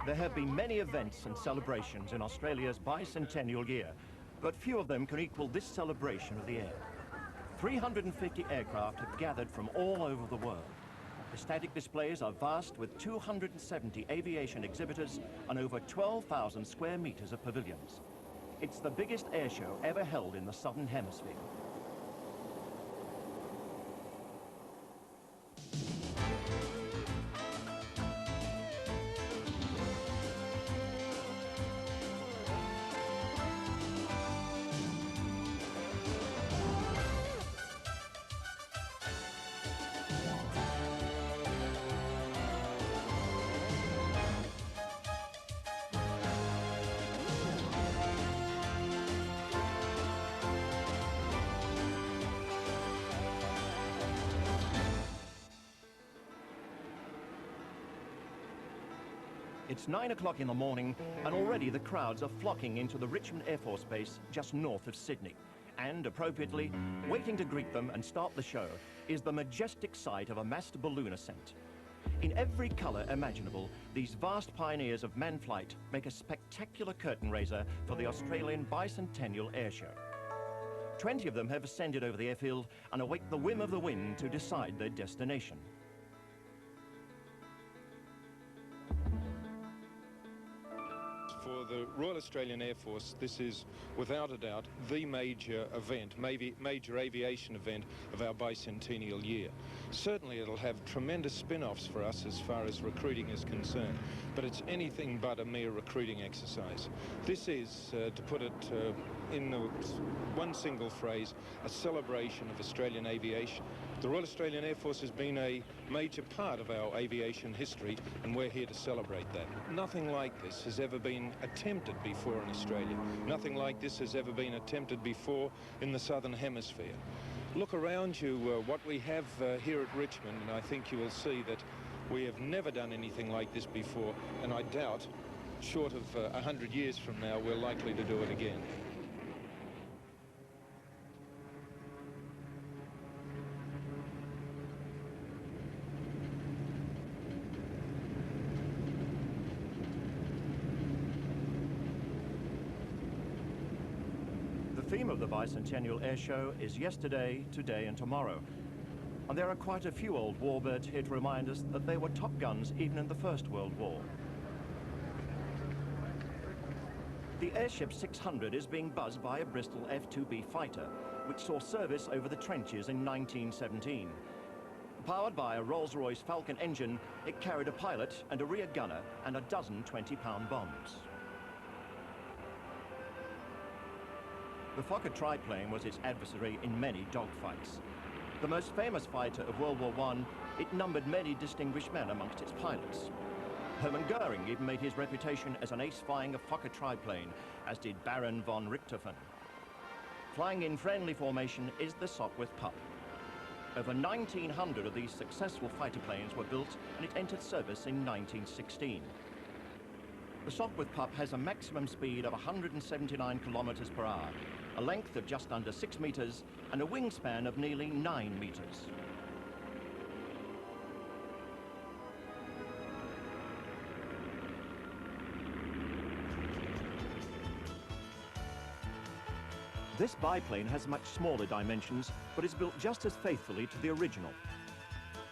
There have been many events and celebrations in Australia's bicentennial year, but few of them can equal this celebration of the air. 350 aircraft have gathered from all over the world. The static displays are vast, with 270 aviation exhibitors and over 12,000 square meters of pavilions. It's the biggest air show ever held in the Southern Hemisphere. It's 9 o'clock in the morning, and already the crowds are flocking into the Richmond Air Force Base just north of Sydney. And, appropriately, waiting to greet them and start the show is the majestic sight of a massed balloon ascent. In every colour imaginable, these vast pioneers of manned flight make a spectacular curtain raiser for the Australian Bicentennial Air Show. 20 of them have ascended over the airfield and await the whim of the wind to decide their destination. For the Royal Australian Air Force, this is without a doubt the major event, maybe major aviation event of our bicentennial year. Certainly it'll have tremendous spin-offs for us as far as recruiting is concerned, but it's anything but a mere recruiting exercise. This is, to put it in one single phrase, a celebration of Australian aviation. The Royal Australian Air Force has been a major part of our aviation history, and we're here to celebrate that. Nothing like this has ever been attempted before in Australia. Nothing like this has ever been attempted before in the Southern Hemisphere. Look around you, what we have here at Richmond, and I think you will see that we have never done anything like this before, and I doubt, short of 100 years from now, we're likely to do it again. The theme of the Bicentennial Air Show is yesterday, today and tomorrow. And there are quite a few old warbirds here to remind us that they were top guns even in the First World War. The Airship 600 is being buzzed by a Bristol F-2B fighter, which saw service over the trenches in 1917. Powered by a Rolls-Royce Falcon engine, it carried a pilot and a rear gunner and a dozen 20-pound bombs. The Fokker triplane was its adversary in many dogfights. The most famous fighter of World War I, it numbered many distinguished men amongst its pilots. Hermann Goering even made his reputation as an ace flying a Fokker triplane, as did Baron von Richthofen. Flying in friendly formation is the Sopwith Pup. Over 1,900 of these successful fighter planes were built, and it entered service in 1916. The Sopwith Pup has a maximum speed of 179 kilometers per hour, a length of just under 6 meters, and a wingspan of nearly 9 meters. This biplane has much smaller dimensions, but is built just as faithfully to the original.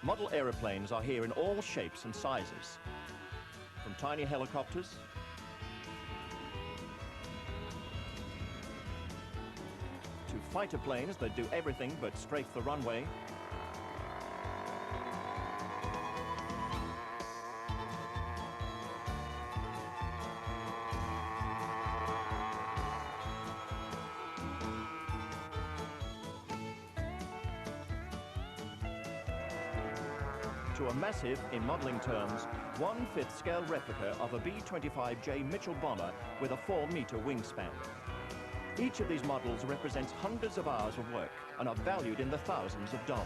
Model aeroplanes are here in all shapes and sizes, from tiny helicopters to fighter planes that do everything but strafe the runway, to a massive, in modelling terms, 1/5 scale replica of a B-25J Mitchell bomber with a 4-meter wingspan. Each of these models represents hundreds of hours of work and are valued in the thousands of dollars.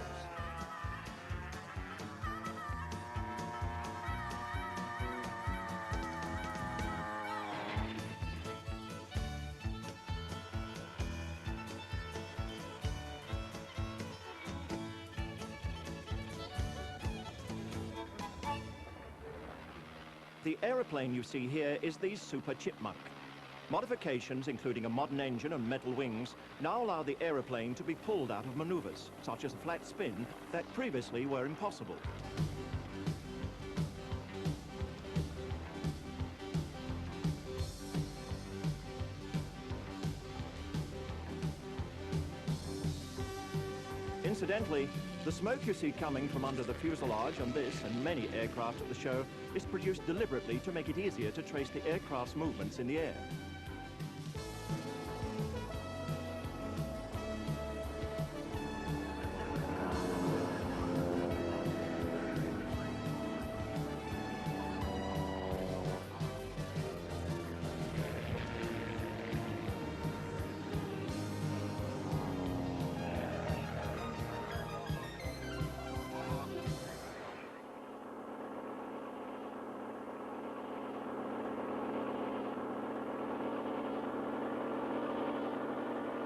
The aeroplane you see here is the Super Chipmunk. Modifications, including a modern engine and metal wings, now allow the aeroplane to be pulled out of maneuvers, such as a flat spin, that previously were impossible. Incidentally, the smoke you see coming from under the fuselage on this and many aircraft at the show is produced deliberately to make it easier to trace the aircraft's movements in the air.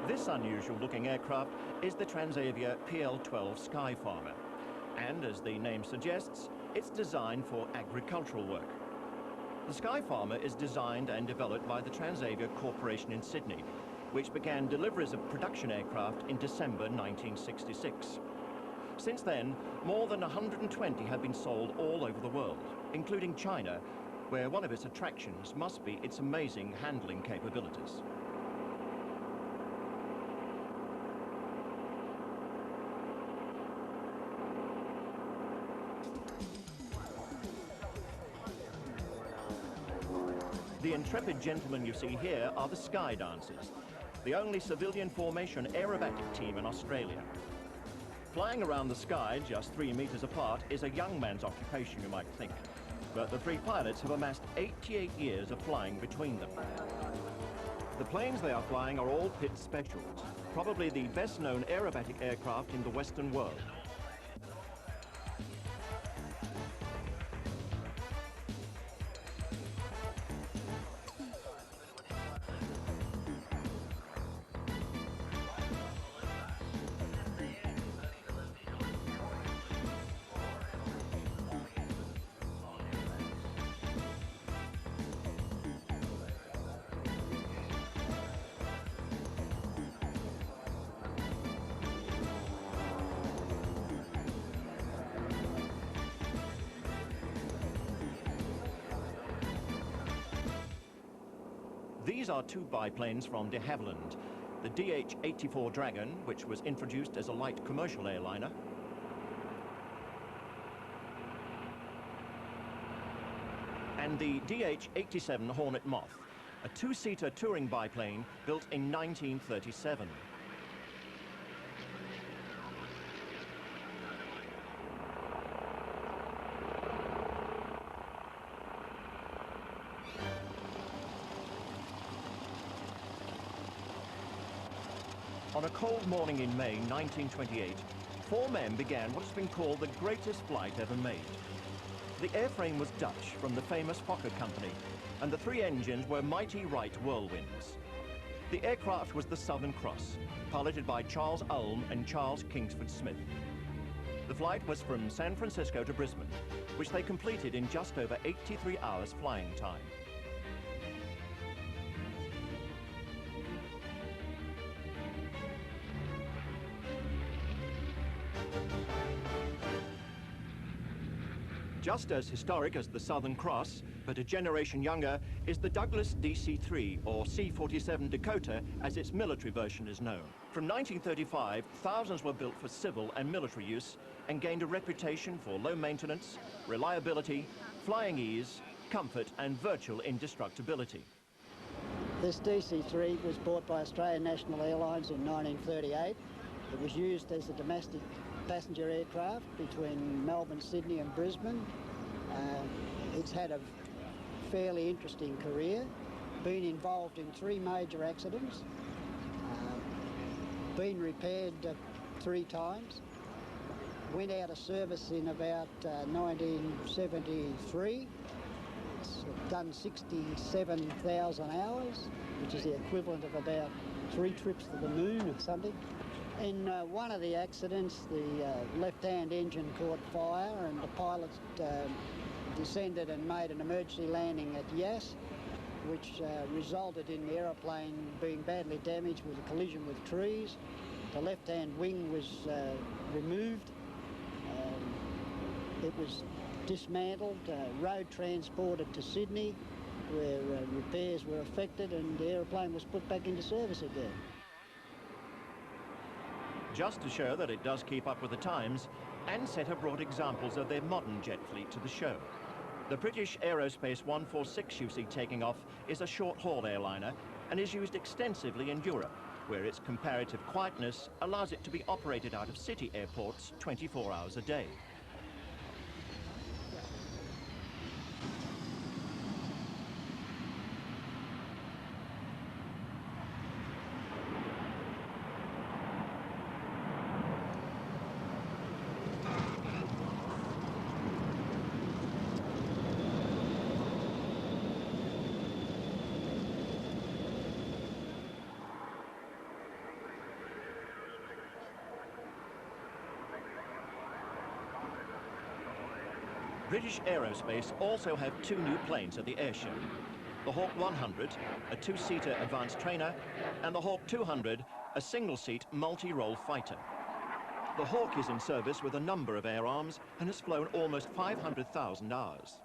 This unusual-looking aircraft is the Transavia PL-12 Skyfarmer, and as the name suggests, it's designed for agricultural work. The Skyfarmer is designed and developed by the Transavia Corporation in Sydney, which began deliveries of production aircraft in December 1966. Since then, more than 120 have been sold all over the world, including China, where one of its attractions must be its amazing handling capabilities. The intrepid gentlemen you see here are the Sky Dancers, the only civilian formation aerobatic team in Australia. Flying around the sky just 3 meters apart is a young man's occupation, you might think, but the three pilots have amassed 88 years of flying between them. The planes they are flying are all Pitt Specials, probably the best-known aerobatic aircraft in the Western world. These are two biplanes from de Havilland, the DH-84 Dragon, which was introduced as a light commercial airliner, and the DH-87 Hornet Moth, a two-seater touring biplane built in 1937. On a cold morning in May 1928, four men began what has been called the greatest flight ever made. The airframe was Dutch from the famous Fokker company, and the three engines were mighty Wright whirlwinds. The aircraft was the Southern Cross, piloted by Charles Ulm and Charles Kingsford Smith. The flight was from San Francisco to Brisbane, which they completed in just over 83 hours flying time. Just as historic as the Southern Cross, but a generation younger, is the Douglas DC-3, or C-47 Dakota, as its military version is known. From 1935, thousands were built for civil and military use and gained a reputation for low maintenance, reliability, flying ease, comfort, and virtual indestructibility. This DC-3 was bought by Australian National Airlines in 1938. It was used as a domestic passenger aircraft between Melbourne, Sydney and Brisbane. It's had a fairly interesting career, been involved in 3 major accidents, been repaired 3 times, went out of service in about 1973. It's done 67,000 hours, which is the equivalent of about 3 trips to the moon or something. In one of the accidents, the left-hand engine caught fire and the pilot descended and made an emergency landing at Yass, which resulted in the aeroplane being badly damaged with a collision with trees. The left-hand wing was removed. It was dismantled, road transported to Sydney, where repairs were effected, and the aeroplane was put back into service again. Just to show that it does keep up with the times, Ansett have brought examples of their modern jet fleet to the show. The British Aerospace 146 you see taking off is a short-haul airliner and is used extensively in Europe, where its comparative quietness allows it to be operated out of city airports 24 hours a day. British Aerospace also have two new planes at the air show. The Hawk 100, a two-seater advanced trainer, and the Hawk 200, a single-seat multi-role fighter. The Hawk is in service with a number of air arms and has flown almost 500,000 hours.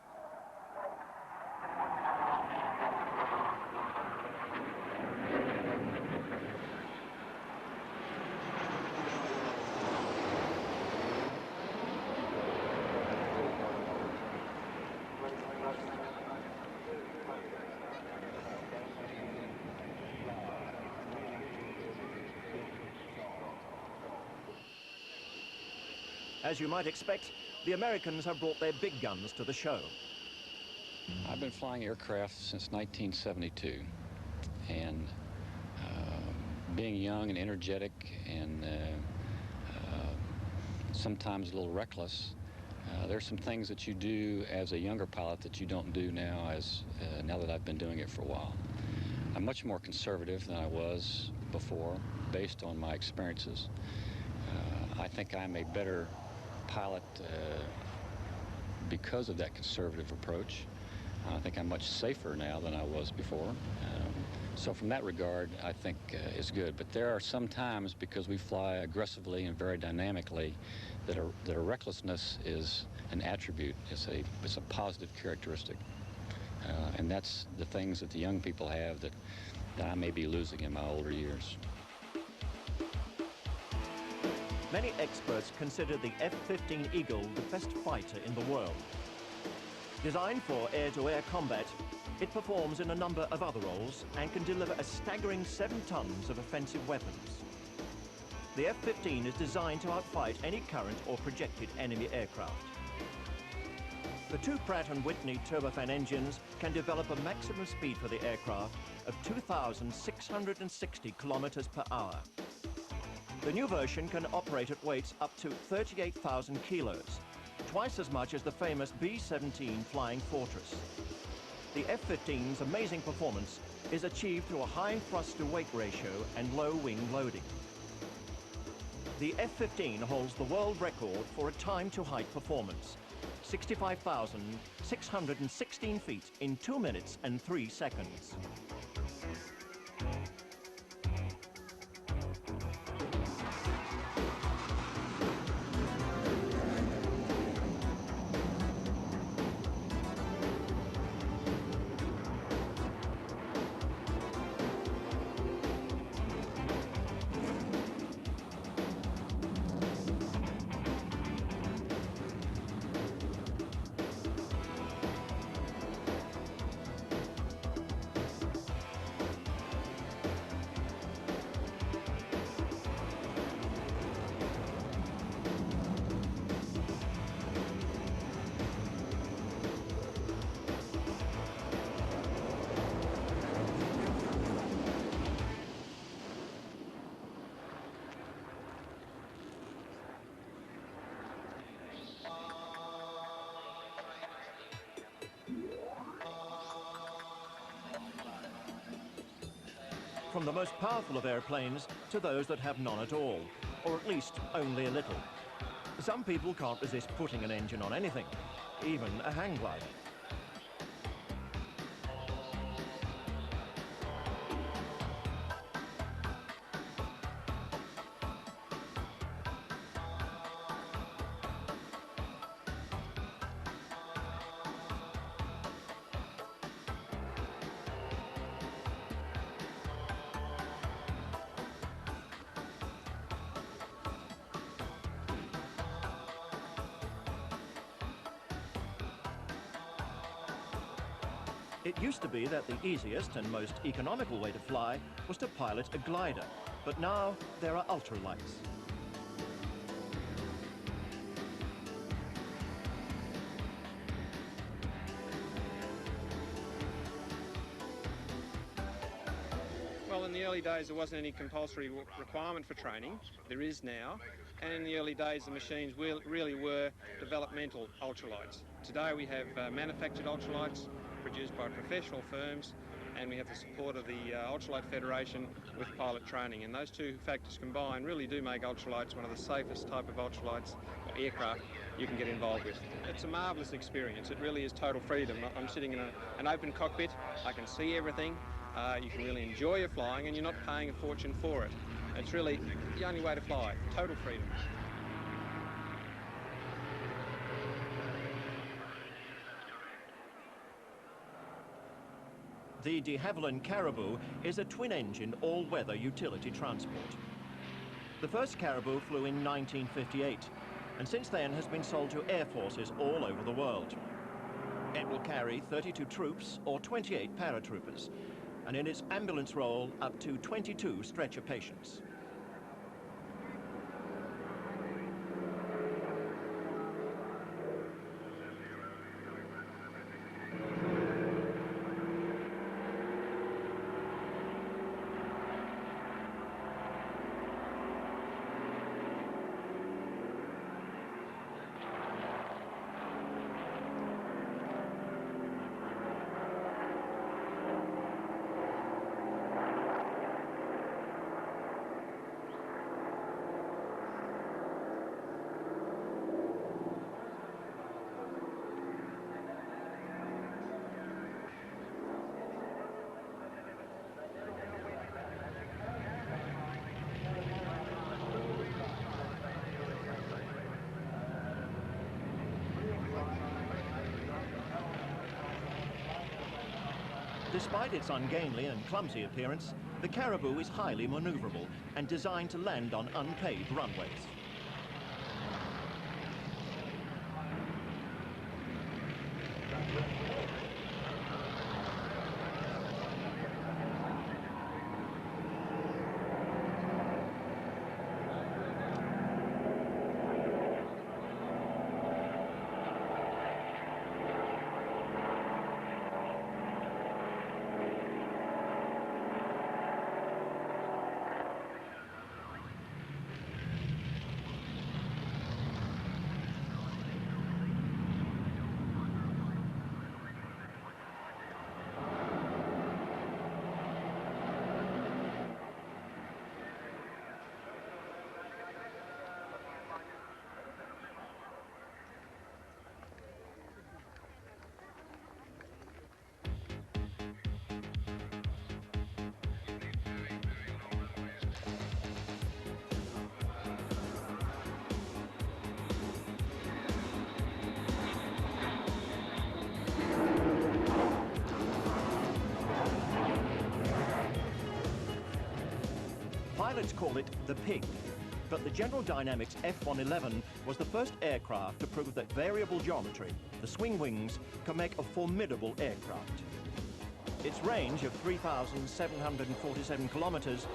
As you might expect, the Americans have brought their big guns to the show. I've been flying aircraft since 1972, and being young and energetic and sometimes a little reckless, there's some things that you do as a younger pilot that you don't do now now that I've been doing it for a while. I'm much more conservative than I was before, based on my experiences. I think I'm a better pilot because of that conservative approach. I think I'm much safer now than I was before. So from that regard, I think it's good. But there are some times, because we fly aggressively and very dynamically, that a recklessness is an attribute. It's a positive characteristic. And that's the things that the young people have that I may be losing in my older years. Many experts consider the F-15 Eagle the best fighter in the world. Designed for air-to-air combat, it performs in a number of other roles and can deliver a staggering 7 tons of offensive weapons. The F-15 is designed to outfight any current or projected enemy aircraft. The two Pratt & Whitney turbofan engines can develop a maximum speed for the aircraft of 2,660 kilometers per hour. The new version can operate at weights up to 38,000 kilos, twice as much as the famous B-17 Flying Fortress. The F-15's amazing performance is achieved through a high thrust-to-weight ratio and low wing loading. The F-15 holds the world record for a time-to-height performance, 65,616 feet in 2 minutes and 3 seconds. From the most powerful of airplanes to those that have none at all, or at least only a little. Some people can't resist putting an engine on anything, even a hang glider. It used to be that the easiest and most economical way to fly was to pilot a glider, but now there are ultralights. Well, in the early days there wasn't any compulsory requirement for training. There is now. And in the early days the machines really were developmental ultralights. Today we have manufactured ultralights produced by professional firms, and we have the support of the Ultralight Federation with pilot training. And those two factors combined really do make ultralights one of the safest type of ultralights or aircraft you can get involved with. It's a marvellous experience. It really is total freedom. I'm sitting in an open cockpit. I can see everything. You can really enjoy your flying, and you're not paying a fortune for it. It's really the only way to fly. Total freedom. The de Havilland Caribou is a twin-engine, all-weather utility transport. The first Caribou flew in 1958, and since then has been sold to air forces all over the world. It will carry 32 troops or 28 paratroopers, and in its ambulance role, up to 22 stretcher patients. Despite its ungainly and clumsy appearance, the Caribou is highly maneuverable and designed to land on unpaved runways. Pilots call it the pig, but the General Dynamics F-111 was the first aircraft to prove that variable geometry, the swing wings, can make a formidable aircraft. Its range of 3,747 kilometers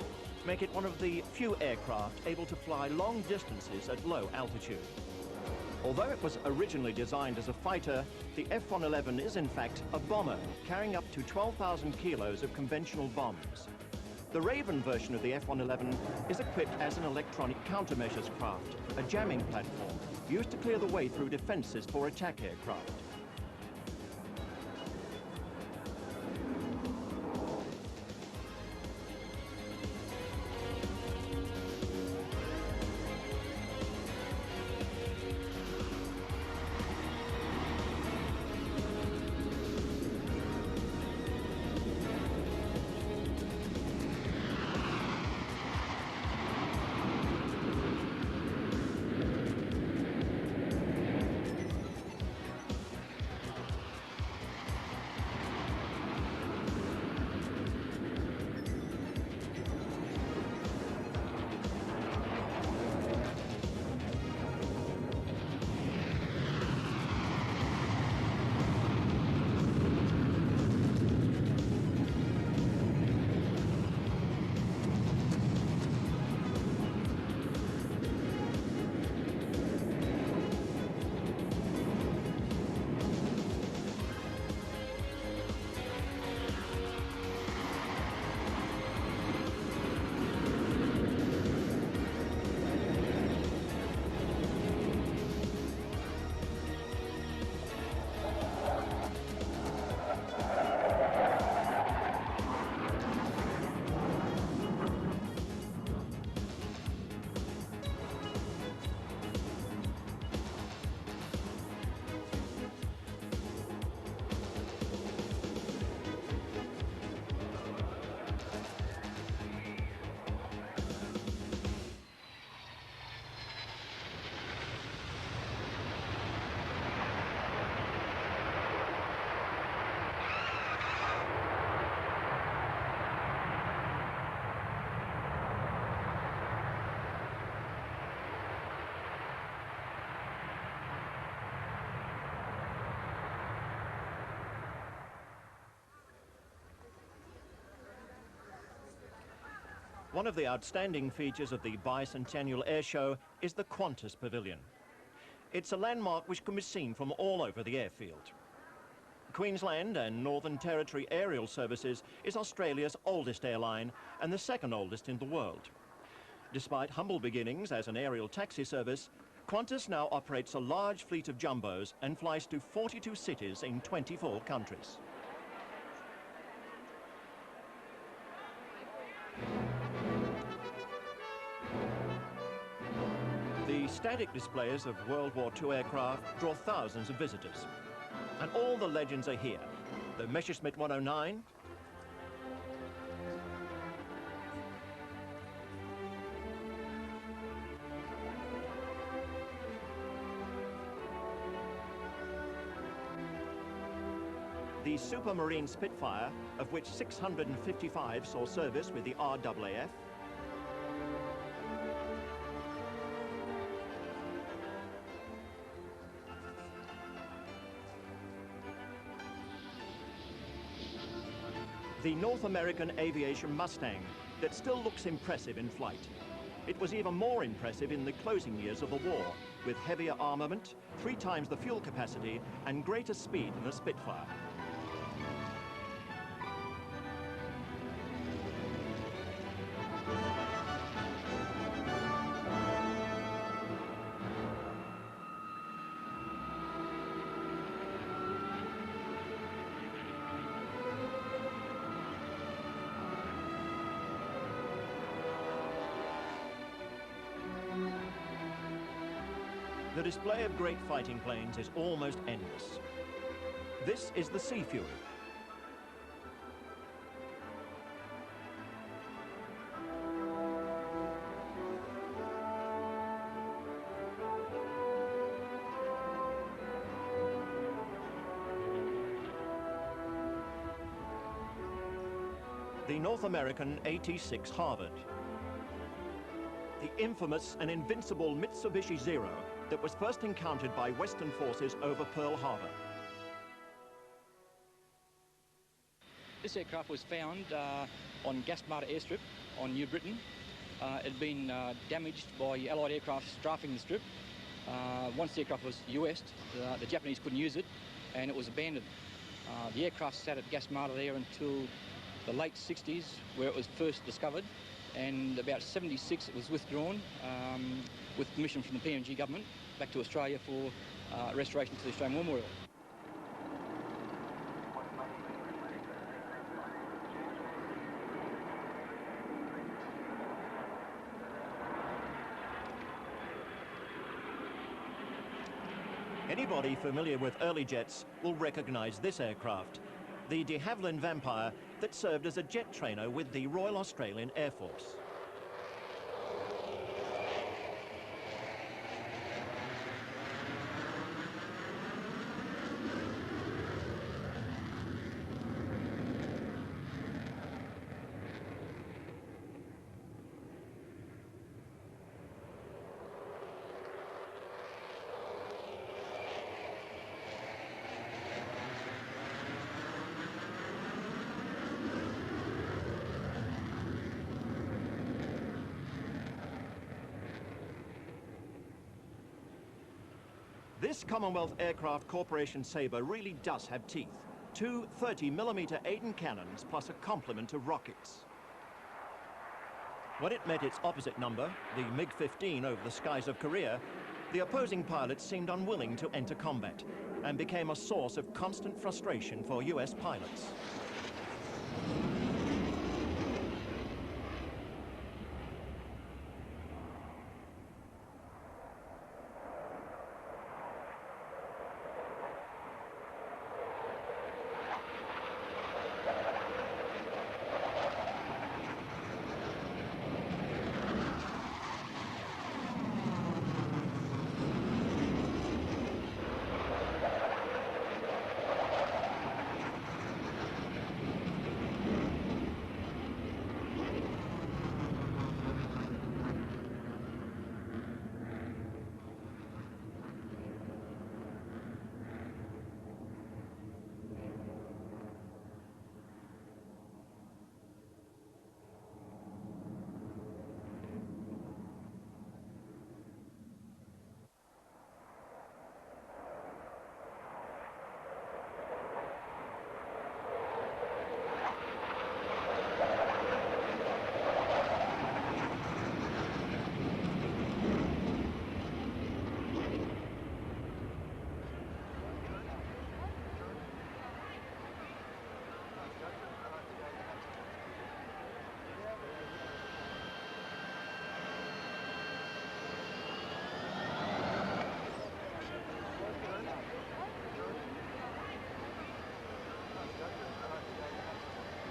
make it one of the few aircraft able to fly long distances at low altitude. Although it was originally designed as a fighter, the F-111 is in fact a bomber, carrying up to 12,000 kilos of conventional bombs. The Raven version of the F-111 is equipped as an electronic countermeasures craft, a jamming platform, used to clear the way through defenses for attack aircraft. One of the outstanding features of the Bicentennial Air Show is the Qantas Pavilion. It's a landmark which can be seen from all over the airfield. Queensland and Northern Territory Aerial Services is Australia's oldest airline and the second oldest in the world. Despite humble beginnings as an aerial taxi service, Qantas now operates a large fleet of jumbos and flies to 42 cities in 24 countries. The static displays of World War II aircraft draw thousands of visitors. And all the legends are here. The Messerschmitt 109, the Supermarine Spitfire, of which 655 saw service with the RAAF, the North American aviation Mustang that still looks impressive in flight. It was even more impressive in the closing years of the war, with heavier armament, 3 times the fuel capacity, and greater speed than the Spitfire. The display of great fighting planes is almost endless. This is the Sea Fury. The North American AT-6 Harvard. The infamous and invincible Mitsubishi Zero that was first encountered by Western forces over Pearl Harbor. This aircraft was found on Gasmarta airstrip on New Britain. It had been damaged by Allied aircraft strafing the strip. Once the aircraft was US'd, the Japanese couldn't use it and it was abandoned. The aircraft sat at Gasmarta there until the late 60s, where it was first discovered, and about 76 it was withdrawn with permission from the PNG government back to Australia for restoration to the Australian War Memorial. Anybody familiar with early jets will recognize this aircraft, the de Havilland Vampire that served as a jet trainer with the Royal Australian Air Force. This Commonwealth Aircraft Corporation Sabre really does have teeth. 2 30mm Aden cannons plus a complement of rockets. When it met its opposite number, the MiG-15 over the skies of Korea, the opposing pilots seemed unwilling to enter combat and became a source of constant frustration for US pilots.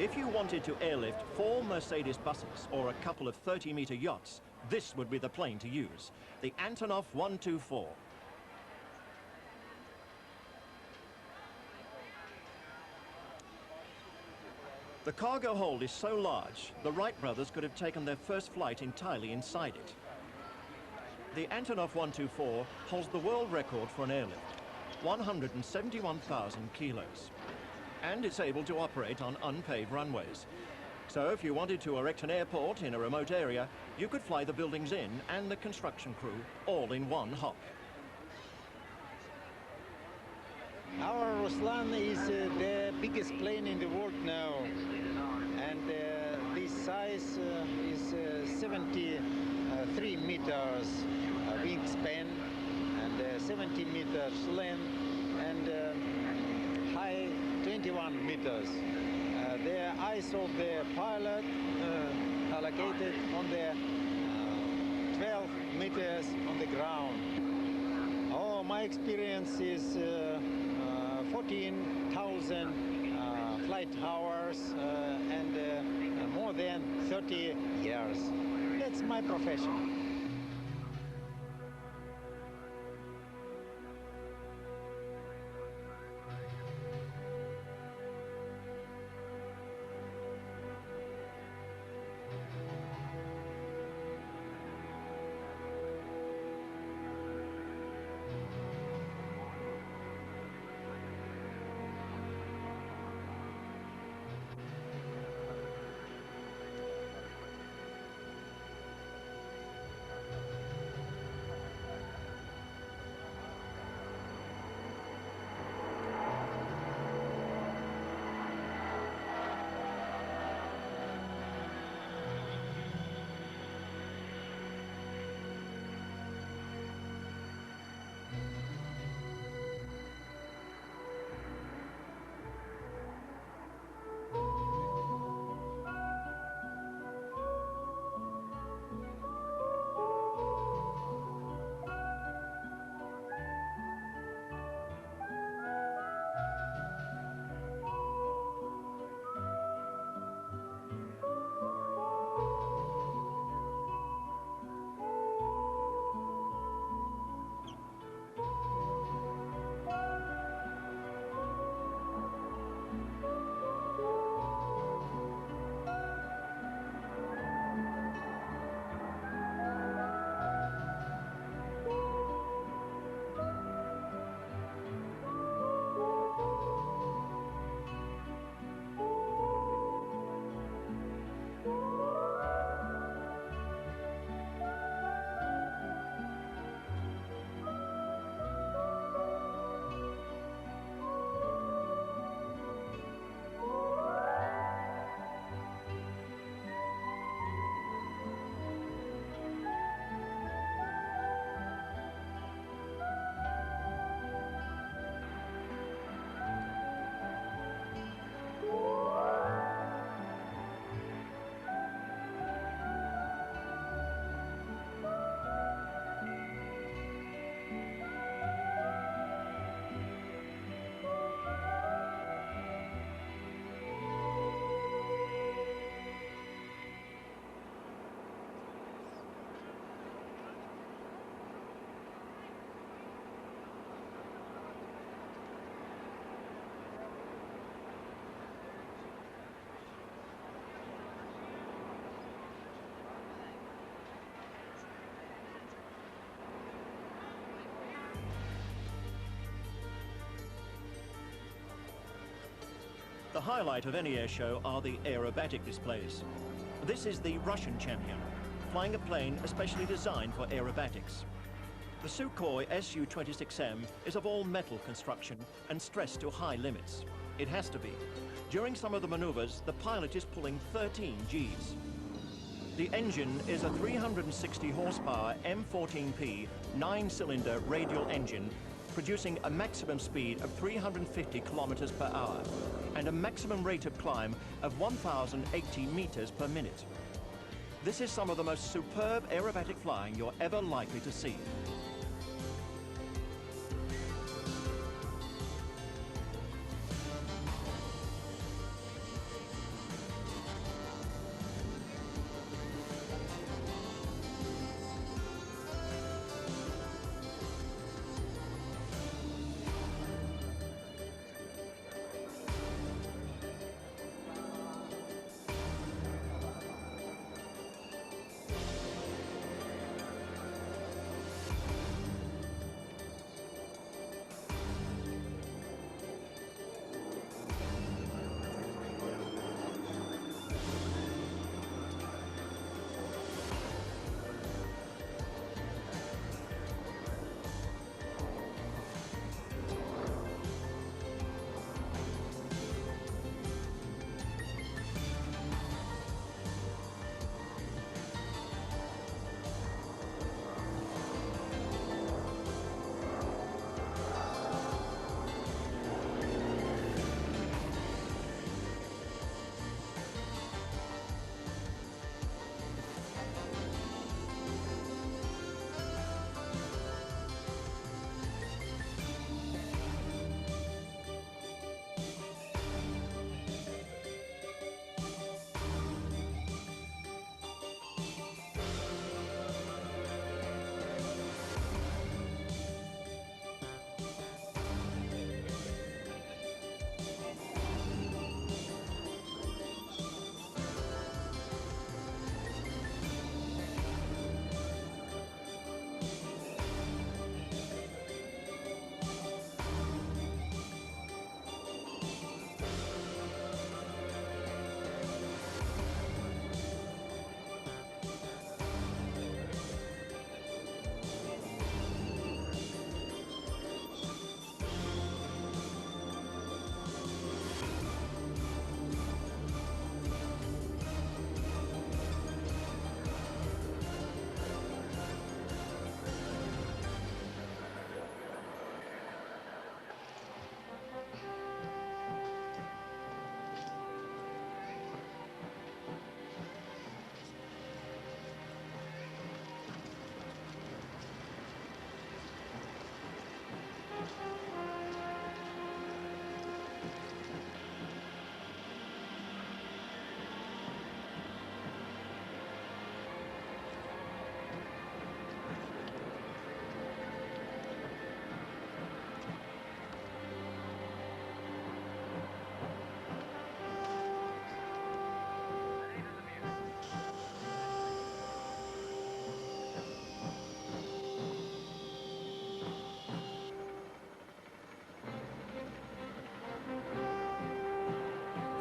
If you wanted to airlift 4 Mercedes buses or a couple of 30-meter yachts, this would be the plane to use, the Antonov 124. The cargo hold is so large, the Wright brothers could have taken their first flight entirely inside it. The Antonov 124 holds the world record for an airlift, 171,000 kilos. And it's able to operate on unpaved runways. So if you wanted to erect an airport in a remote area, you could fly the buildings in and the construction crew all in one hop. Our Ruslan is the biggest plane in the world now, and this size is 73 meters wingspan and 70 meters length and high 21 meters. The eyes of the pilot are located on the 12 meters on the ground. Oh, my experience is 14,000 flight hours and more than 30 years. That's my profession. The highlight of any air show are the aerobatic displays. This is the Russian champion, flying a plane especially designed for aerobatics. The Sukhoi Su-26M is of all metal construction and stressed to high limits. It has to be. During some of the maneuvers, the pilot is pulling 13 Gs. The engine is a 360 horsepower M14P 9-cylinder radial engine producing a maximum speed of 350 kilometers per hour and a maximum rate of climb of 1,080 meters per minute. This is some of the most superb aerobatic flying you're ever likely to see.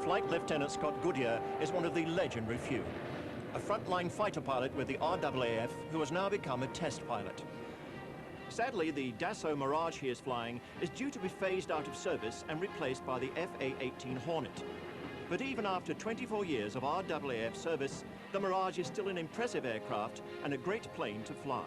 Flight Lieutenant Scott Goodyear is one of the legendary few. A frontline fighter pilot with the RAAF who has now become a test pilot. Sadly, the Dassault Mirage he is flying is due to be phased out of service and replaced by the FA-18 Hornet. But even after 24 years of RAAF service, the Mirage is still an impressive aircraft and a great plane to fly.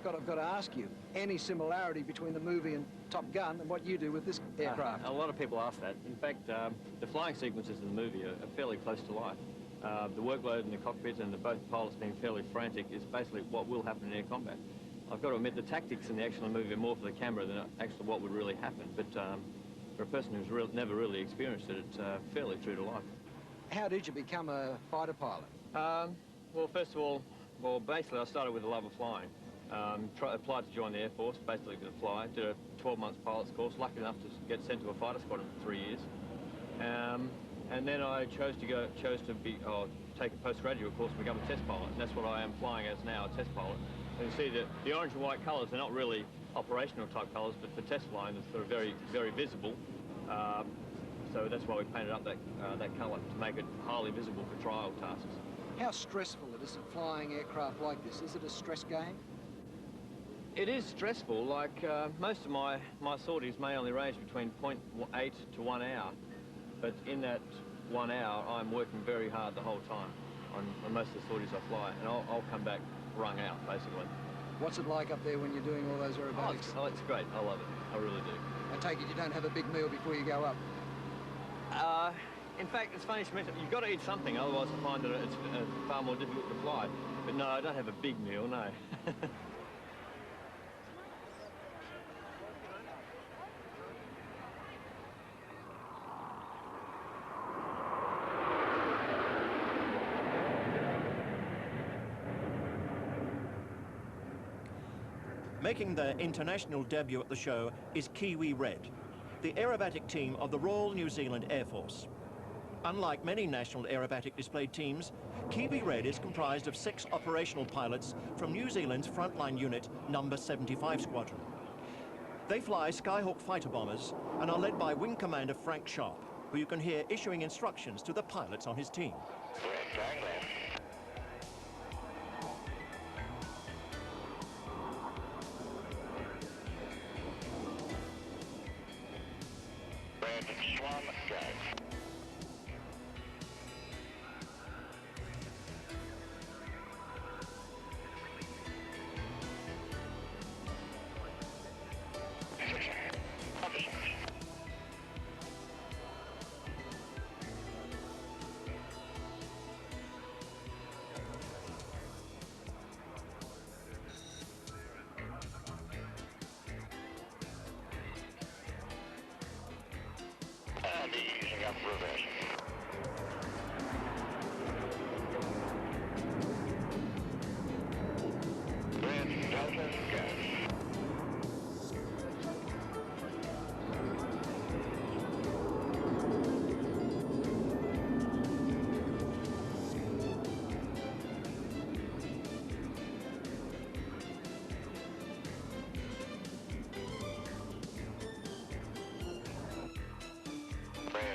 Scott, I've got to ask you, any similarity between the movie and Top Gun and what you do with this aircraft? A lot of people ask that. In fact, the flying sequences in the movie are fairly close to life. The workload in the cockpit and both pilots being fairly frantic is basically what will happen in air combat. I've got to admit the tactics in the actual movie are more for the camera than actually what would really happen, but for a person who's never really experienced it, it's fairly true to life. How did you become a fighter pilot? Well, first of all, basically I started with a love of flying. Applied to join the Air Force, basically to fly, did a 12-month pilot's course, lucky enough to get sent to a fighter squadron for 3 years. And then I chose to take a postgraduate course and become a test pilot, and that's what I am flying as now, a test pilot. And you see that the orange and white colours are not really operational type colours, but for test flying, they're very, very visible. So that's why we painted up that colour, to make it highly visible for trial tasks. How stressful it is flying aircraft like this? Is it a stress game? It is stressful. Like most of my sorties may only range between 0.8 to 1 hour, but in that 1 hour I'm working very hard the whole time on most of the sorties I fly, and I'll come back wrung out basically. What's it like up there when you're doing all those aerobatics? Oh, it's great. I love it. I really do. I take it you don't have a big meal before you go up? In fact, it's funny you mention, you've got to eat something, otherwise I find that it's far more difficult to fly. But no, I don't have a big meal, no. Making their international debut at the show is Kiwi Red, the aerobatic team of the Royal New Zealand Air Force. Unlike many national aerobatic displayed teams, Kiwi Red is comprised of 6 operational pilots from New Zealand's frontline unit, number 75 Squadron. They fly Skyhawk fighter bombers and are led by Wing Commander Frank Sharp, who you can hear issuing instructions to the pilots on his team.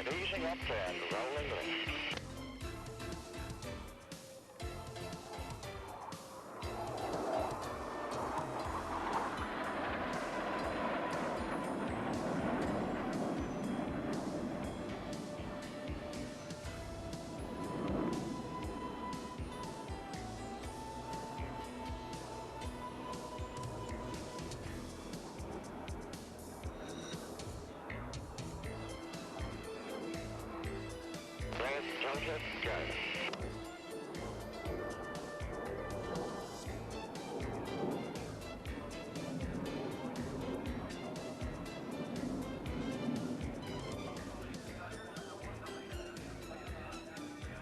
Easing up and rolling left.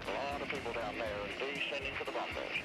A lot of people down there and descending for the bomb burst.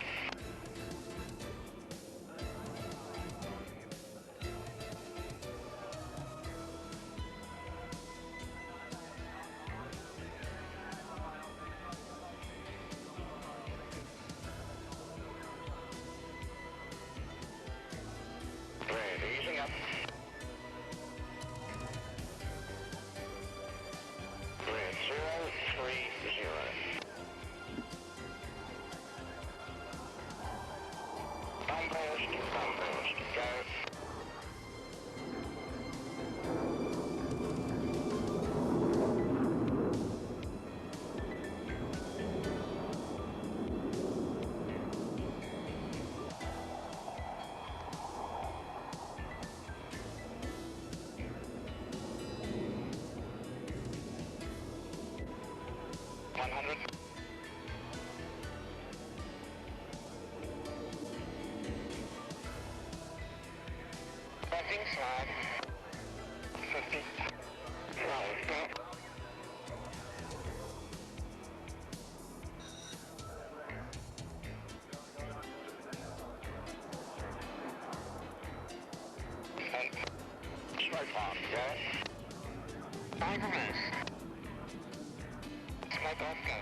100. Backing slide. 50. Roll stop. Straight on, go. Five rest. Straight on, go.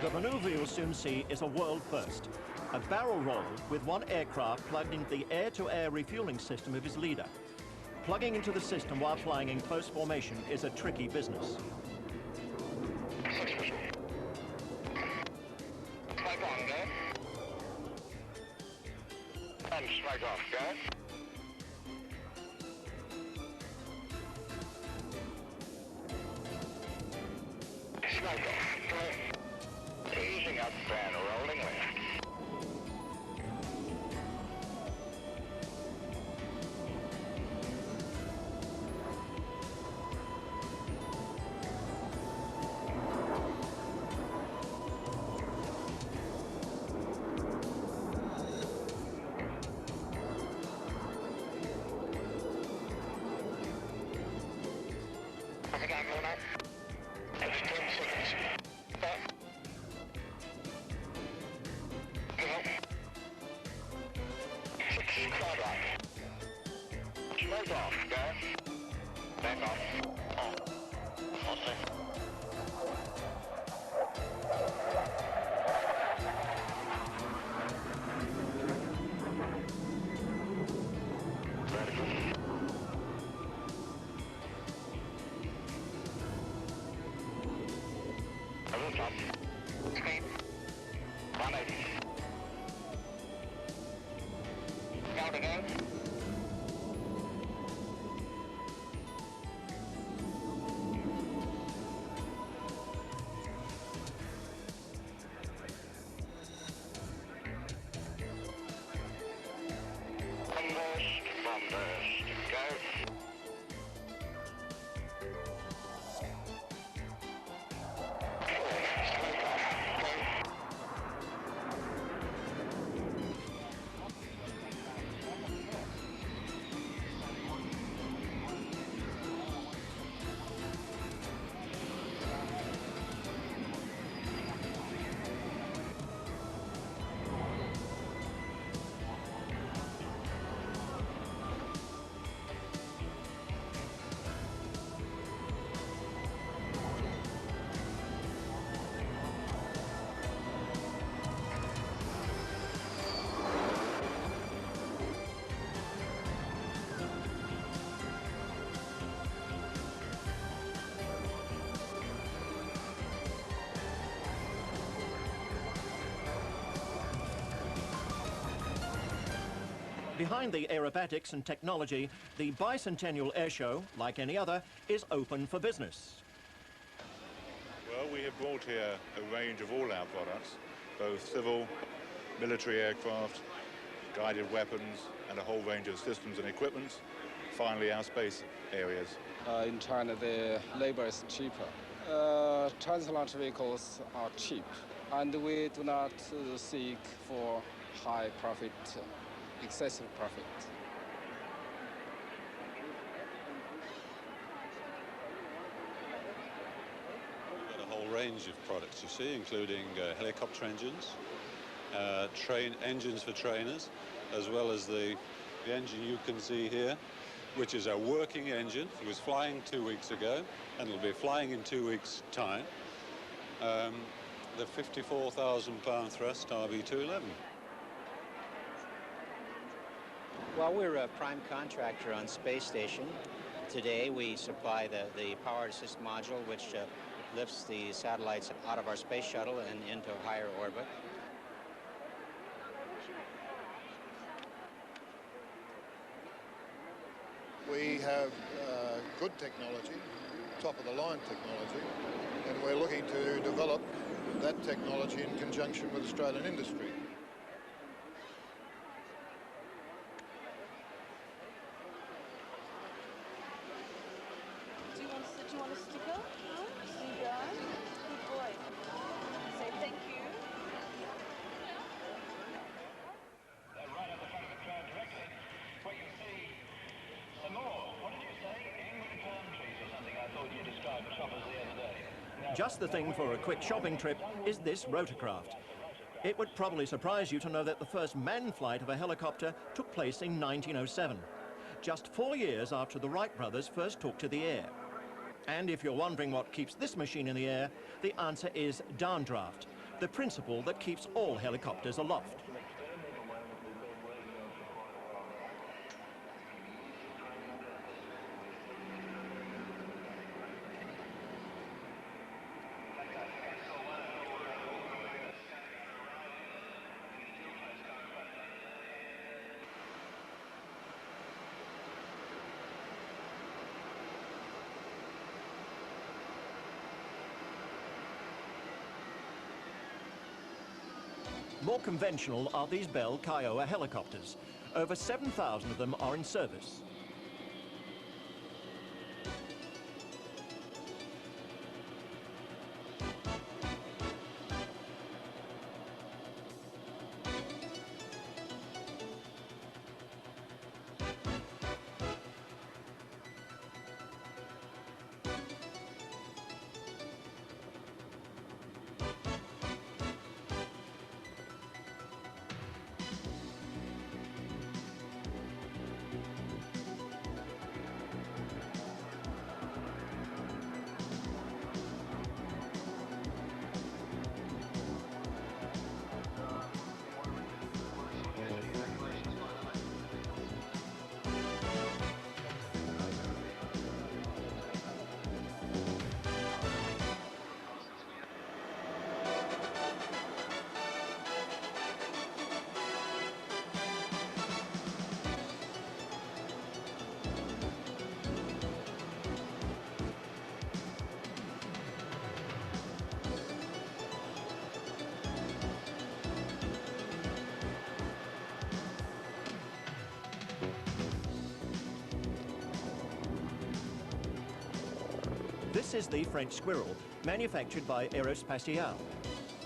The manoeuvre you'll soon see is a world first. A barrel roll with one aircraft plugged into the air-to-air refueling system of his leader. Plugging into the system while flying in close formation is a tricky business. Straight on, go. And straight off, go. Straight off, go. Easing up and rolling left. How's it going, Roulettes? That's 10 seconds. Back. Go. 6 crowd right. Straight off, go. Back off. On. On left. Vertical. Over the top. Speed. 180. Count again. Bombers, go. Behind the aerobatics and technology, the Bicentennial Air Show, like any other, is open for business. Well, we have brought here a range of all our products, both civil, military aircraft, guided weapons, and a whole range of systems and equipment. Finally, our space areas. In China, the labor is cheaper. Transplant vehicles are cheap, and we do not seek for high profit, excessive profit. We've got a whole range of products, you see, including helicopter engines, engines for trainers, as well as the engine you can see here, which is a working engine. It was flying 2 weeks ago, and it'll be flying in 2 weeks' time. The 54,000-pound thrust RB211. Well, we're a prime contractor on Space Station. Today we supply the power assist module, which lifts the satellites out of our space shuttle and into higher orbit. We have good technology, top-of-the-line technology, and we're looking to develop that technology in conjunction with Australian industry. Do you want a sticker? No? So you go. Just the thing for a quick shopping trip is this rotorcraft. It would probably surprise you to know that the first manned flight of a helicopter took place in 1907, just 4 years after the Wright brothers first took to the air. And if you're wondering what keeps this machine in the air, the answer is downdraft, the principle that keeps all helicopters aloft. More conventional are these Bell Kiowa helicopters. Over 7,000 of them are in service. This is the French Squirrel, manufactured by Aerospace.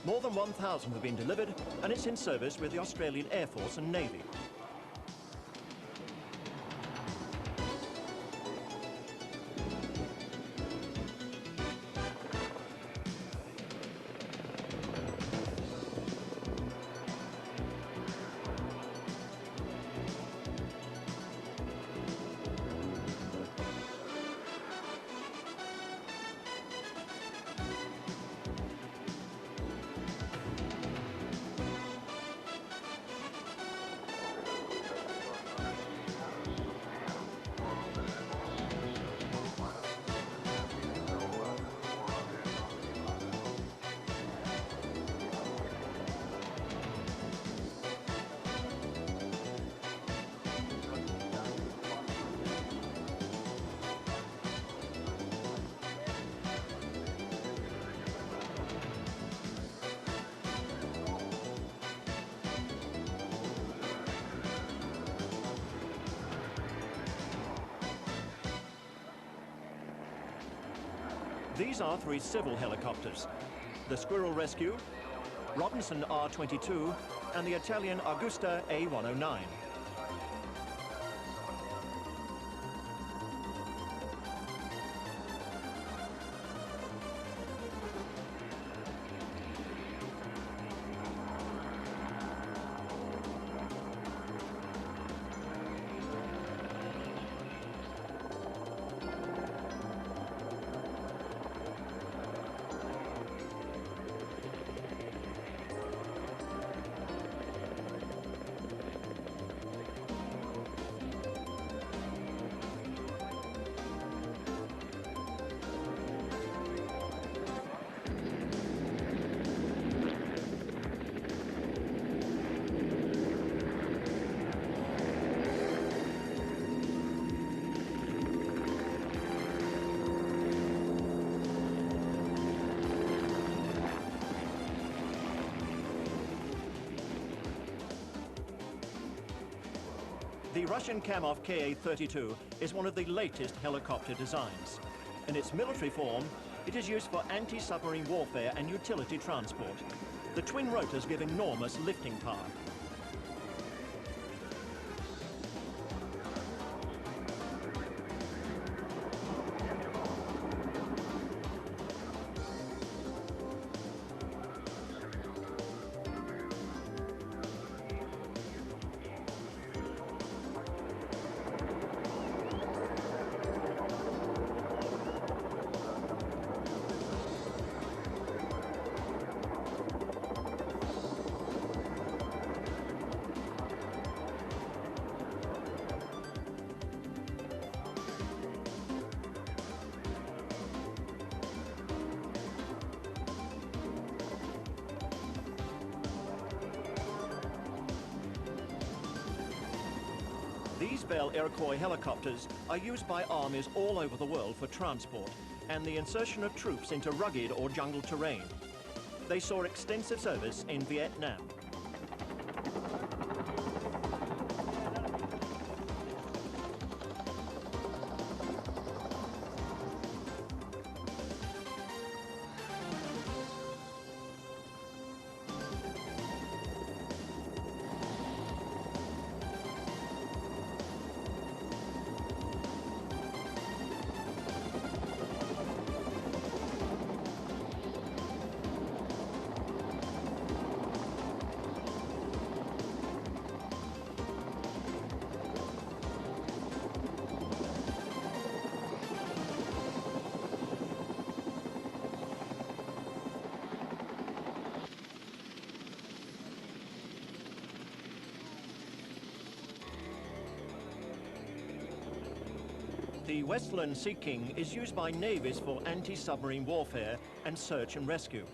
More than 1,000 have been delivered, and it's in service with the Australian Air Force and Navy. These are 3 civil helicopters: the Squirrel Rescue, Robinson R-22, and the Italian Augusta A-109. The Russian Kamov Ka-32 is one of the latest helicopter designs. In its military form, it is used for anti-submarine warfare and utility transport. The twin rotors give enormous lifting power. These Bell Iroquois helicopters are used by armies all over the world for transport and the insertion of troops into rugged or jungle terrain. They saw extensive service in Vietnam. The Westland Sea King is used by navies for anti-submarine warfare and search and rescue.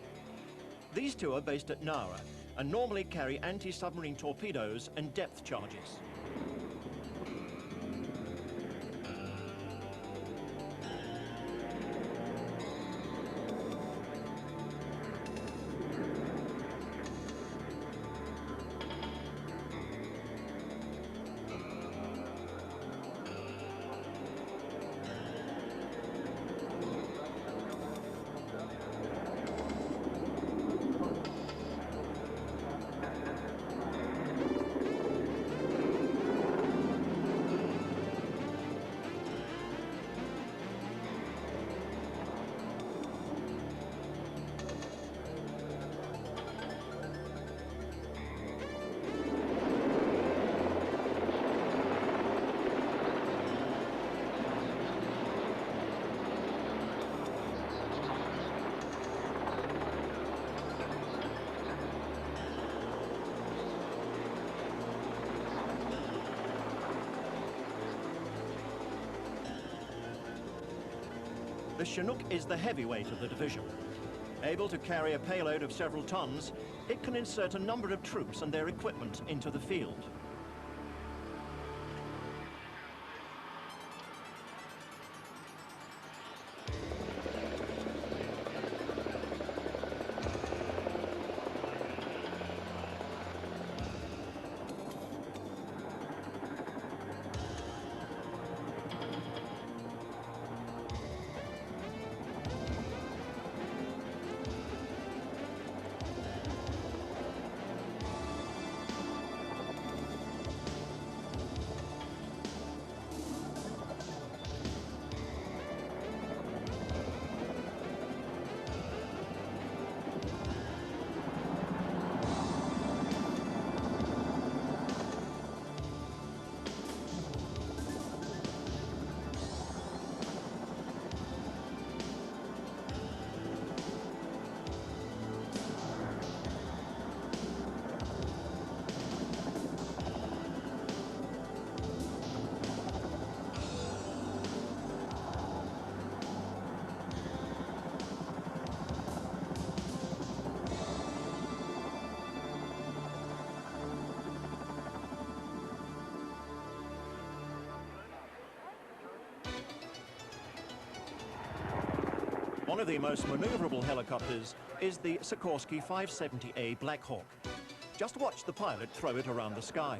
These two are based at Nara and normally carry anti-submarine torpedoes and depth charges. The Chinook is the heavyweight of the division. Able to carry a payload of several tons, it can insert a number of troops and their equipment into the field. One of the most maneuverable helicopters is the Sikorsky 570A Black Hawk. Just watch the pilot throw it around the sky.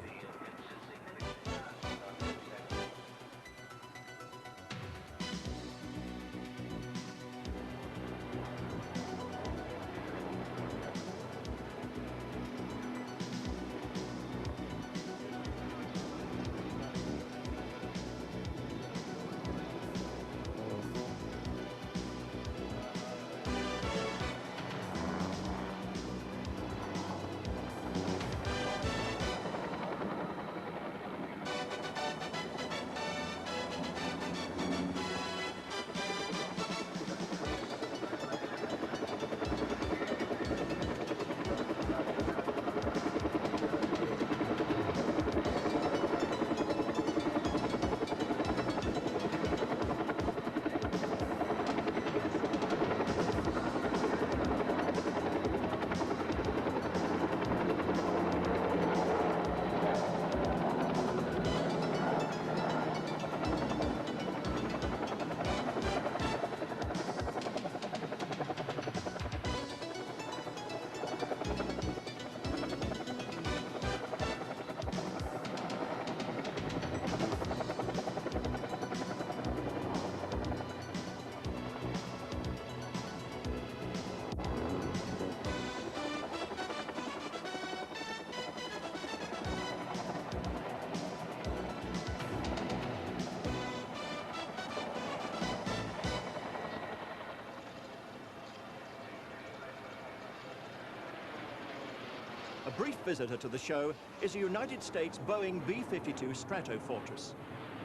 brief visitor to the show is a United States Boeing B-52 Stratofortress.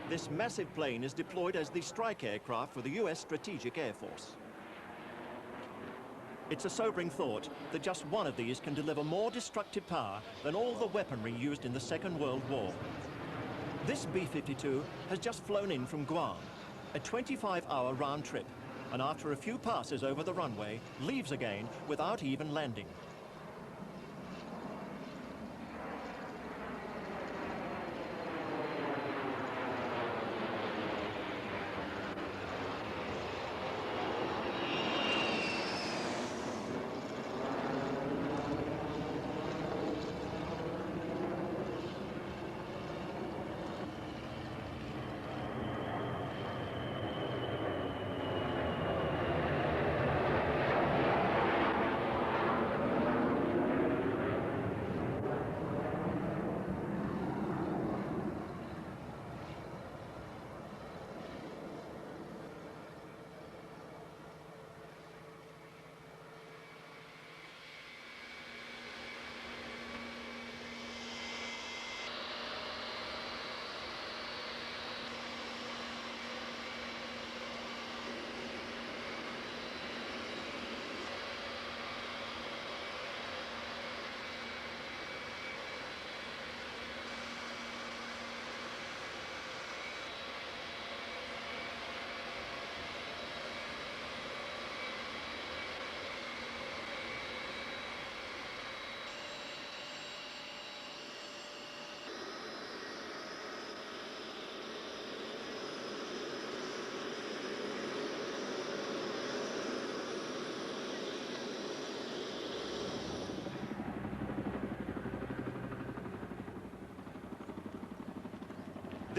This massive plane is deployed as the strike aircraft for the US Strategic Air Force. It's a sobering thought that just one of these can deliver more destructive power than all the weaponry used in the Second World War. This B-52 has just flown in from Guam, a 25-hour round trip, and after a few passes over the runway, leaves again without even landing.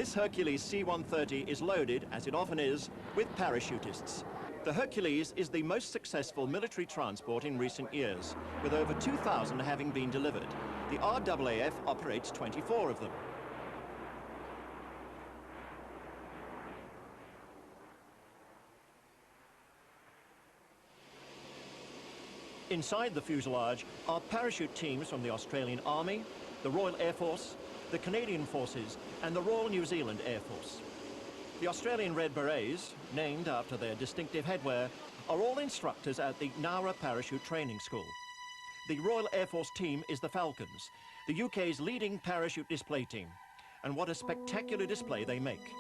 This Hercules C-130 is loaded, as it often is, with parachutists. The Hercules is the most successful military transport in recent years, with over 2,000 having been delivered. The RAAF operates 24 of them. Inside the fuselage are parachute teams from the Australian Army, the Royal Air Force, the Canadian Forces, and the Royal New Zealand Air Force. The Australian Red Berets, named after their distinctive headwear, are all instructors at the Nowra Parachute Training School. The Royal Air Force team is the Falcons, the UK's leading parachute display team. And what a spectacular display they make.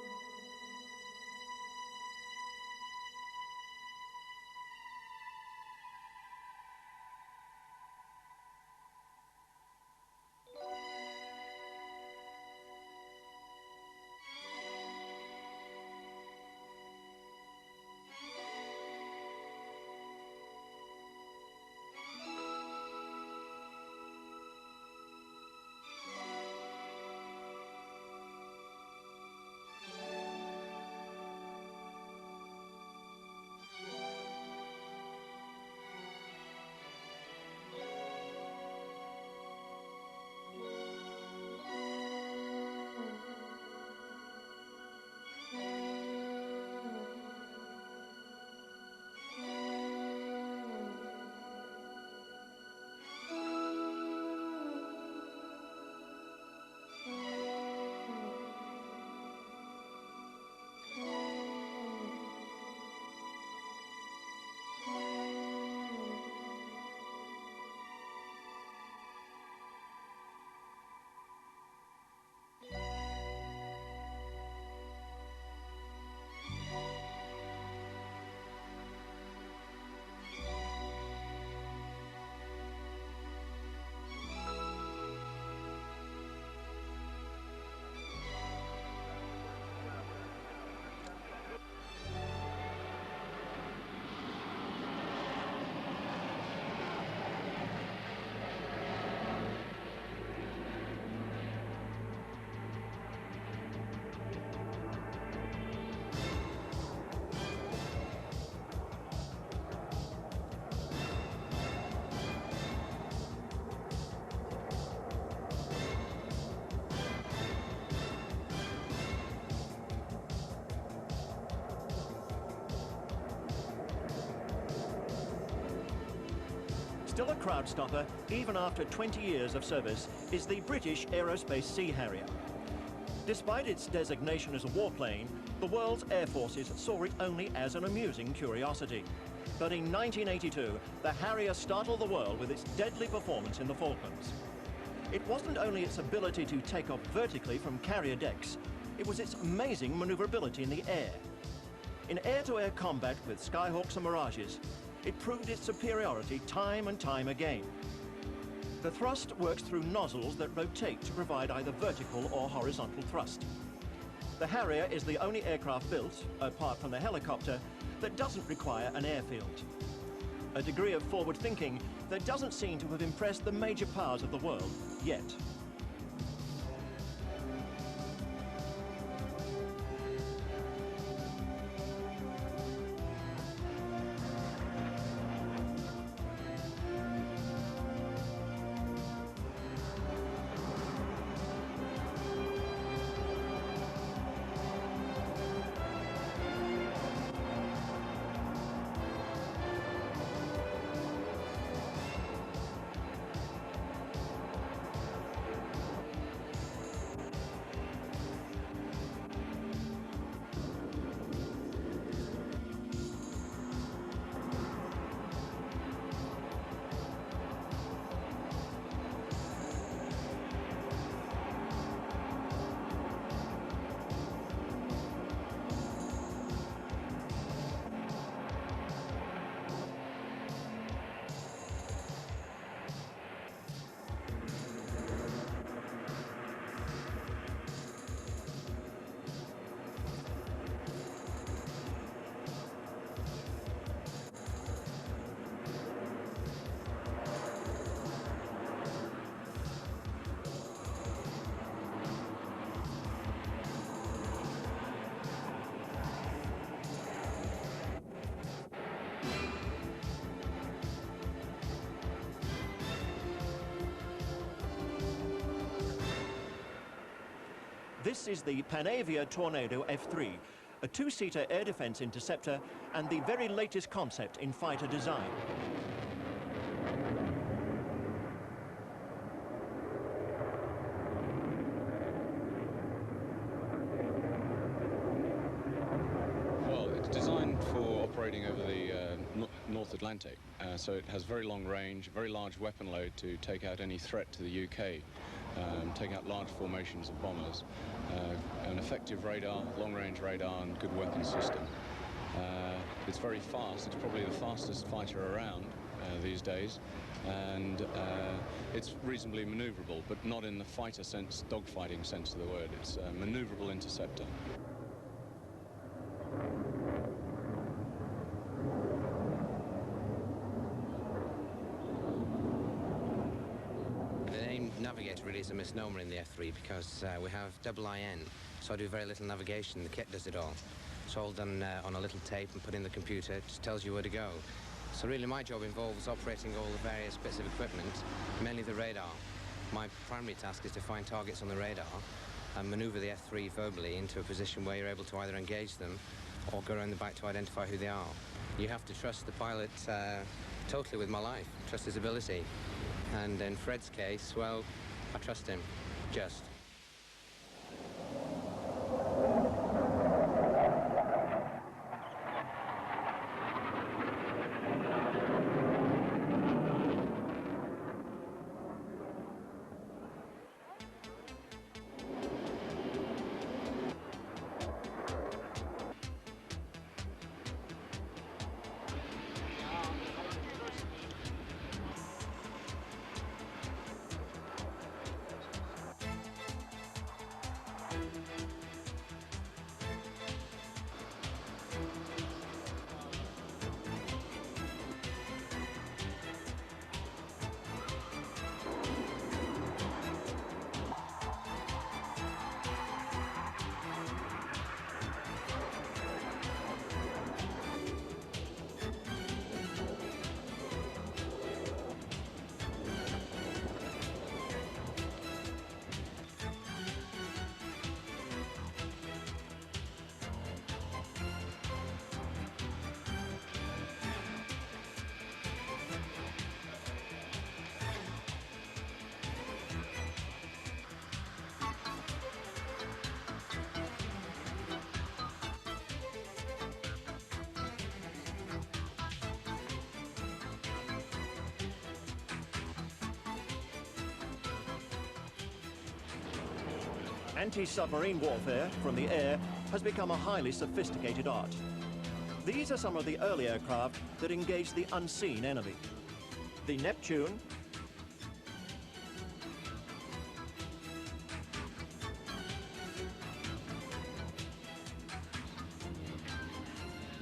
still a crowd stopper, even after 20 years of service, is the British Aerospace Sea Harrier. Despite its designation as a warplane, the world's air forces saw it only as an amusing curiosity. But in 1982, the Harrier startled the world with its deadly performance in the Falklands. It wasn't only its ability to take off vertically from carrier decks, it was its amazing maneuverability in the air. In air-to-air combat with Skyhawks and Mirages, it proved its superiority time and time again. The thrust works through nozzles that rotate to provide either vertical or horizontal thrust. The Harrier is the only aircraft built, apart from the helicopter, that doesn't require an airfield. A degree of forward thinking that doesn't seem to have impressed the major powers of the world yet. This is the Harrier Tornado F3, a two-seater air defense interceptor and the very latest concept in fighter design. Well, it's designed for operating over the North Atlantic, so it has very long range, very large weapon load to take out any threat to the UK. Take out large formations of bombers, an effective radar, long-range radar, and good weapon system. It's very fast. It's probably the fastest fighter around these days, and it's reasonably maneuverable, but not in the fighter sense, dogfighting sense of the word. It's a maneuverable interceptor. Navigator really is a misnomer in the F3 because we have IN, so I do very little navigation. The kit does it all. It's all done on a little tape and put in the computer. It just tells you where to go. So really my job involves operating all the various bits of equipment, mainly the radar. My primary task is to find targets on the radar and maneuver the F3 verbally into a position where you're able to either engage them or go around the back to identify who they are. You have to trust the pilot totally with my life, trust his ability. And in Fred's case, well, I trust him, just. Anti-submarine warfare from the air has become a highly sophisticated art. These are some of the early aircraft that engaged the unseen enemy. The Neptune,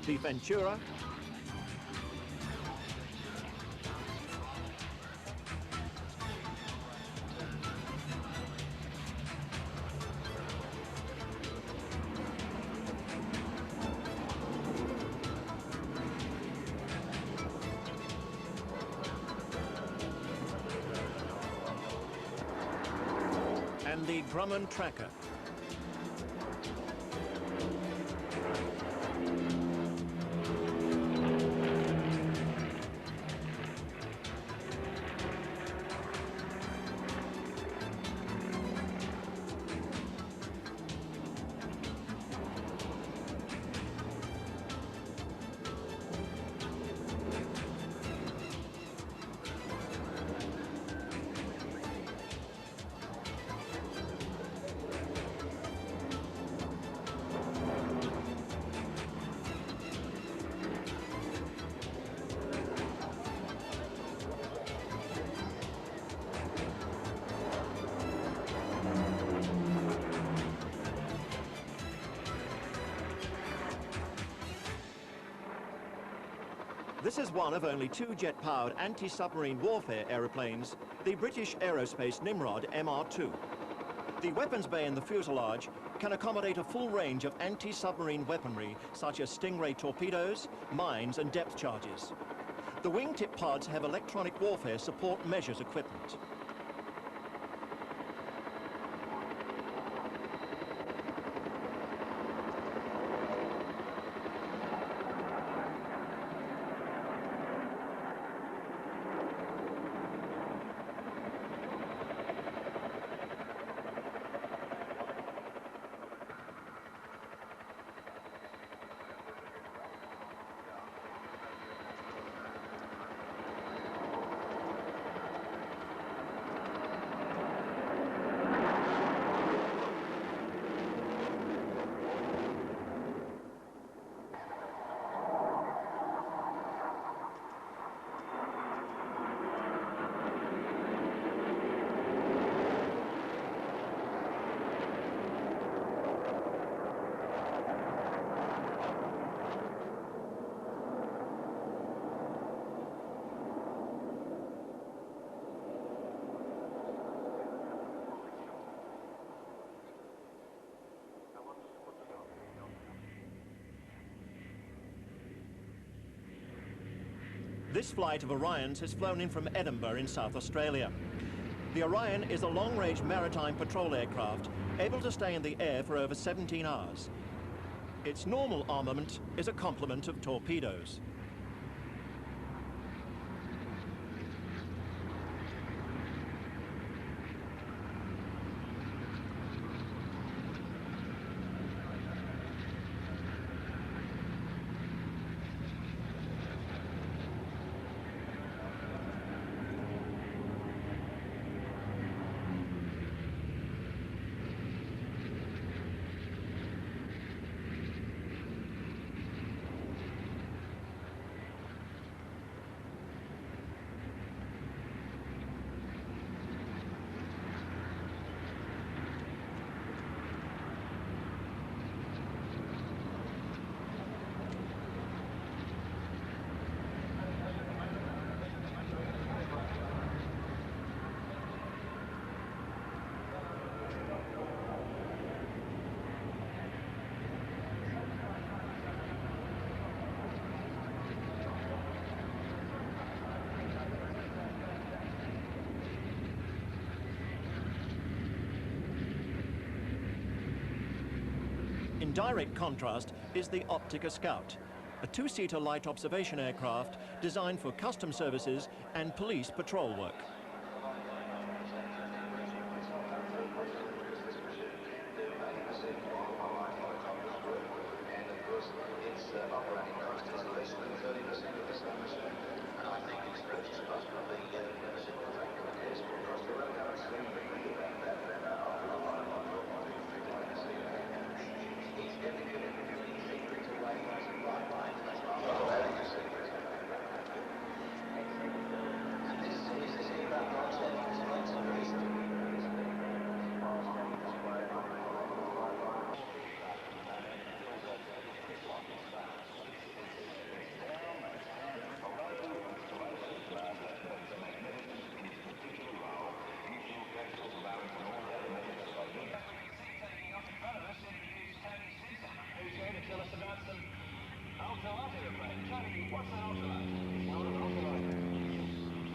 the Ventura, and the Grumman Tracker. This is one of only two jet-powered anti-submarine warfare aeroplanes, the British Aerospace Nimrod MR2. The weapons bay in the fuselage can accommodate a full range of anti-submarine weaponry, such as Stingray torpedoes, mines and depth charges. The wingtip pods have electronic warfare support measures equipment. This flight of Orions has flown in from Edinburgh in South Australia. The Orion is a long-range maritime patrol aircraft able to stay in the air for over 17 hours. Its normal armament is a complement of torpedoes. In direct contrast is the Optica Scout, a two-seater light observation aircraft designed for custom services and police patrol work.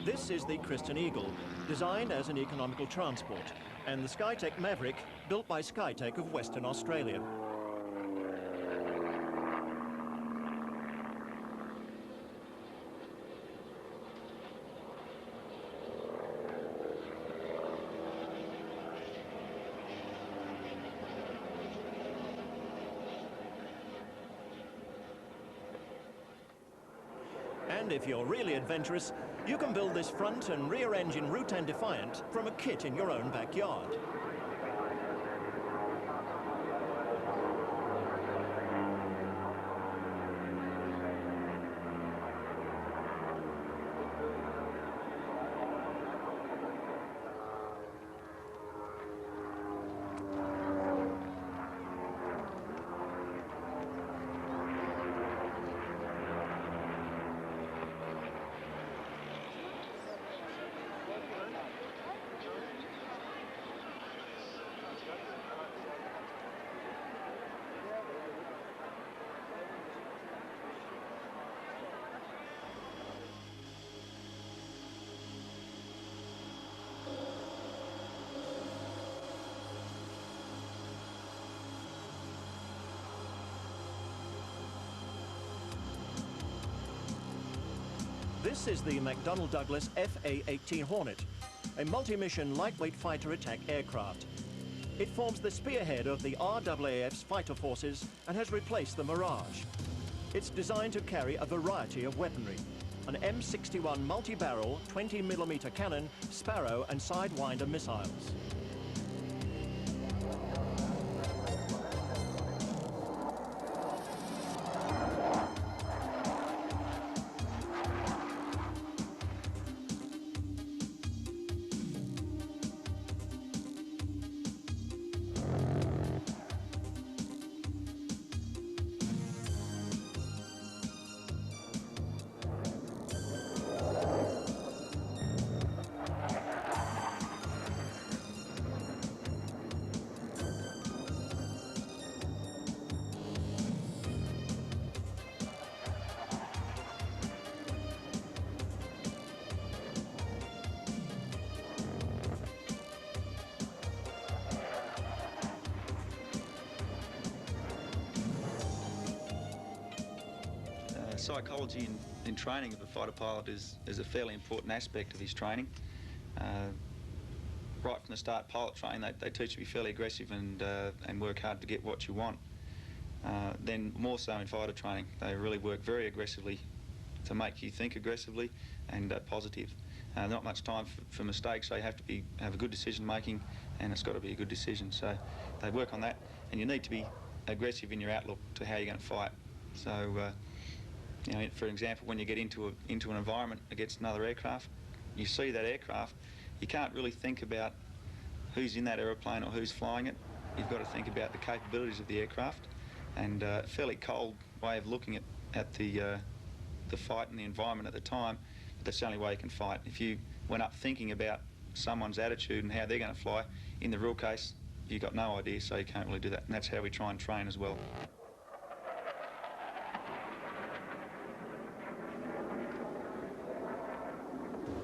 This is the Christian Eagle, designed as an economical transport, and the Skytech Maverick, built by Skytech of Western Australia. And if you're really adventurous, you can build this front and rear engine Roulettes Defiant from a kit in your own backyard. This is the McDonnell Douglas FA-18 Hornet, a multi-mission lightweight fighter attack aircraft. It forms the spearhead of the RAAF's fighter forces and has replaced the Mirage. It's designed to carry a variety of weaponry: an M61 multi-barrel 20mm cannon, Sparrow and Sidewinder missiles. Psychology in training of a fighter pilot is a fairly important aspect of his training. Right from the start, pilot training, they teach you to be fairly aggressive and work hard to get what you want. Then more so in fighter training, they really work very aggressively to make you think aggressively and positive. Not much time for mistakes, so you have to have a good decision making, and it's got to be a good decision. So they work on that, and you need to be aggressive in your outlook to how you're going to fight. So you know, for example, when you get into an environment against another aircraft, you see that aircraft, you can't really think about who's in that aeroplane or who's flying it. You've got to think about the capabilities of the aircraft, and a fairly cold way of looking at the fight and the environment at the time. But that's the only way you can fight. If you went up thinking about someone's attitude and how they're going to fly, in the real case, you've got no idea, so you can't really do that. And that's how we try and train as well.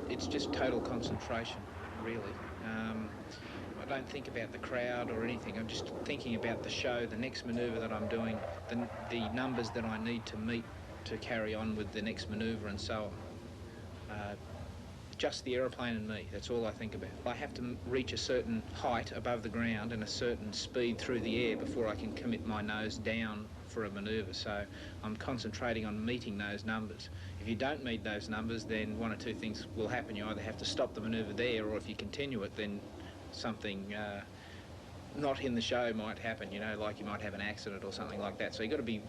It's just total concentration, really. I don't think about the crowd or anything. I'm just thinking about the show, the next manoeuvre that I'm doing, the numbers that I need to meet to carry on with the next manoeuvre and so on. Just the aeroplane and me, that's all I think about. I have to reach a certain height above the ground and a certain speed through the air before I can commit my nose down for a manoeuvre, so I'm concentrating on meeting those numbers. If you don't meet those numbers, then one or two things will happen. You either have to stop the manoeuvre there, or if you continue it, then something not in the show might happen, you know, like you might have an accident or something like that. So you've got to be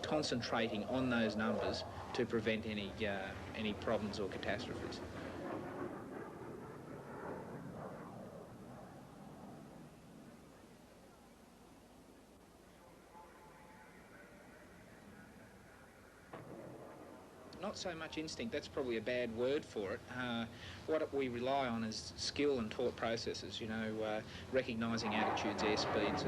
concentrating on those numbers to prevent any problems or catastrophes. Not so much instinct, that's probably a bad word for it. What we rely on is skill and taught processes, you know, recognising attitudes, airspeeds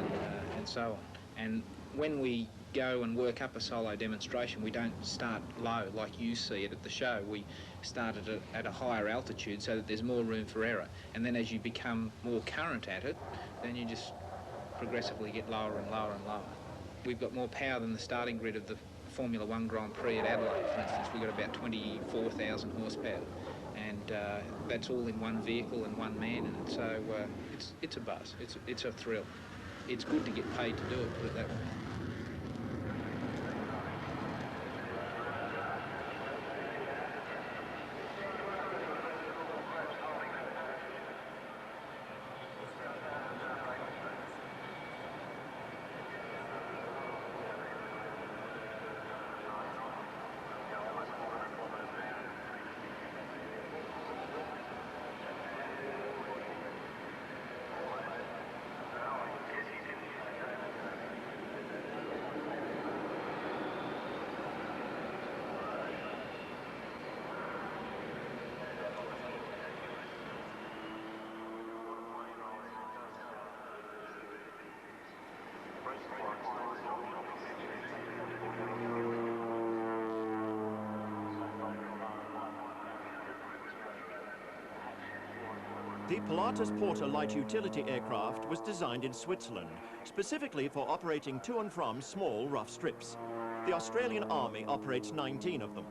and so on. And when we go and work up a solo demonstration, we don't start low like you see it at the show. We start at a higher altitude so that there's more room for error. And then as you become more current at it, then you just progressively get lower and lower and lower. We've got more power than the starting grid of the Formula One Grand Prix at Adelaide, for instance. We've got about 24,000 horsepower. And that's all in one vehicle and one man in it. So it's a buzz. It's a thrill. It's good to get paid to do it, put it that way. The Pilatus Porter light utility aircraft was designed in Switzerland, specifically for operating to and from small rough strips. The Australian Army operates 19 of them.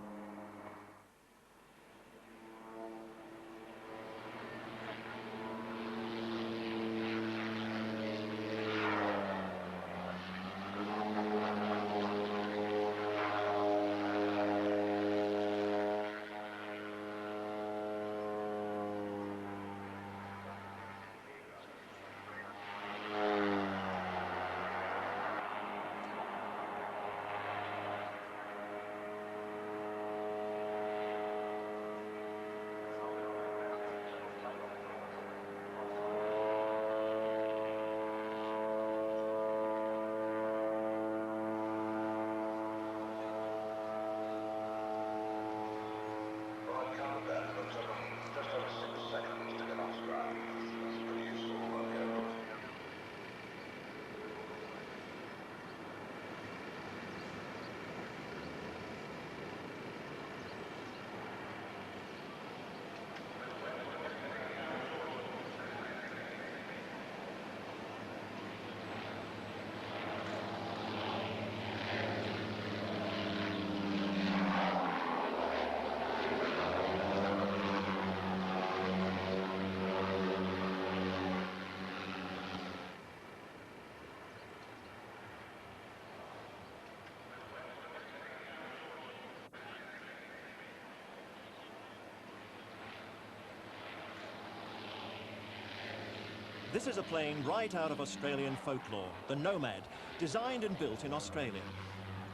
This is a plane right out of Australian folklore, the Nomad, designed and built in Australia.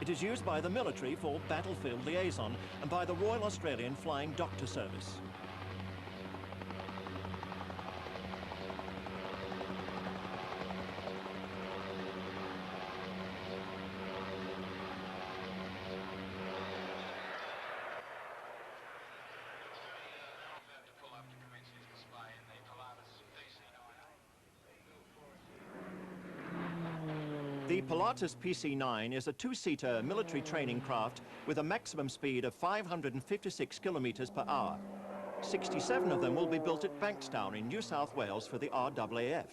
It is used by the military for battlefield liaison and by the Royal Australian Flying Doctor Service. The Pilatus PC-9 is a two-seater military training craft with a maximum speed of 556 kilometers per hour. 67 of them will be built at Bankstown in New South Wales for the RAAF.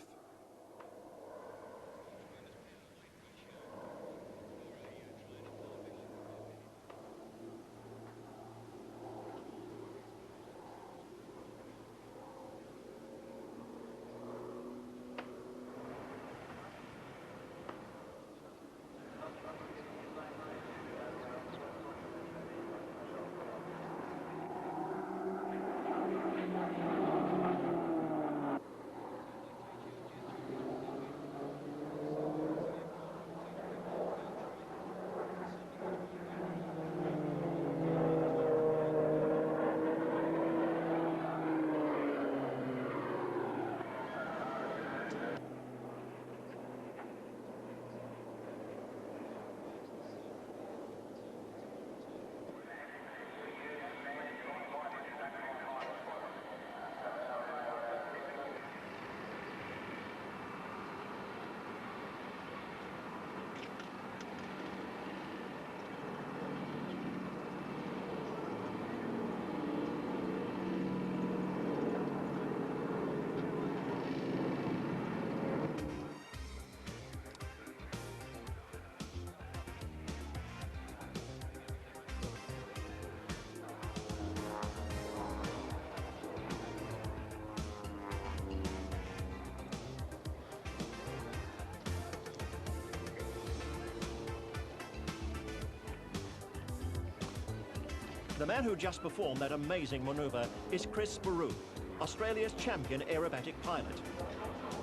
The man who just performed that amazing maneuver is Chris Baru, Australia's champion aerobatic pilot.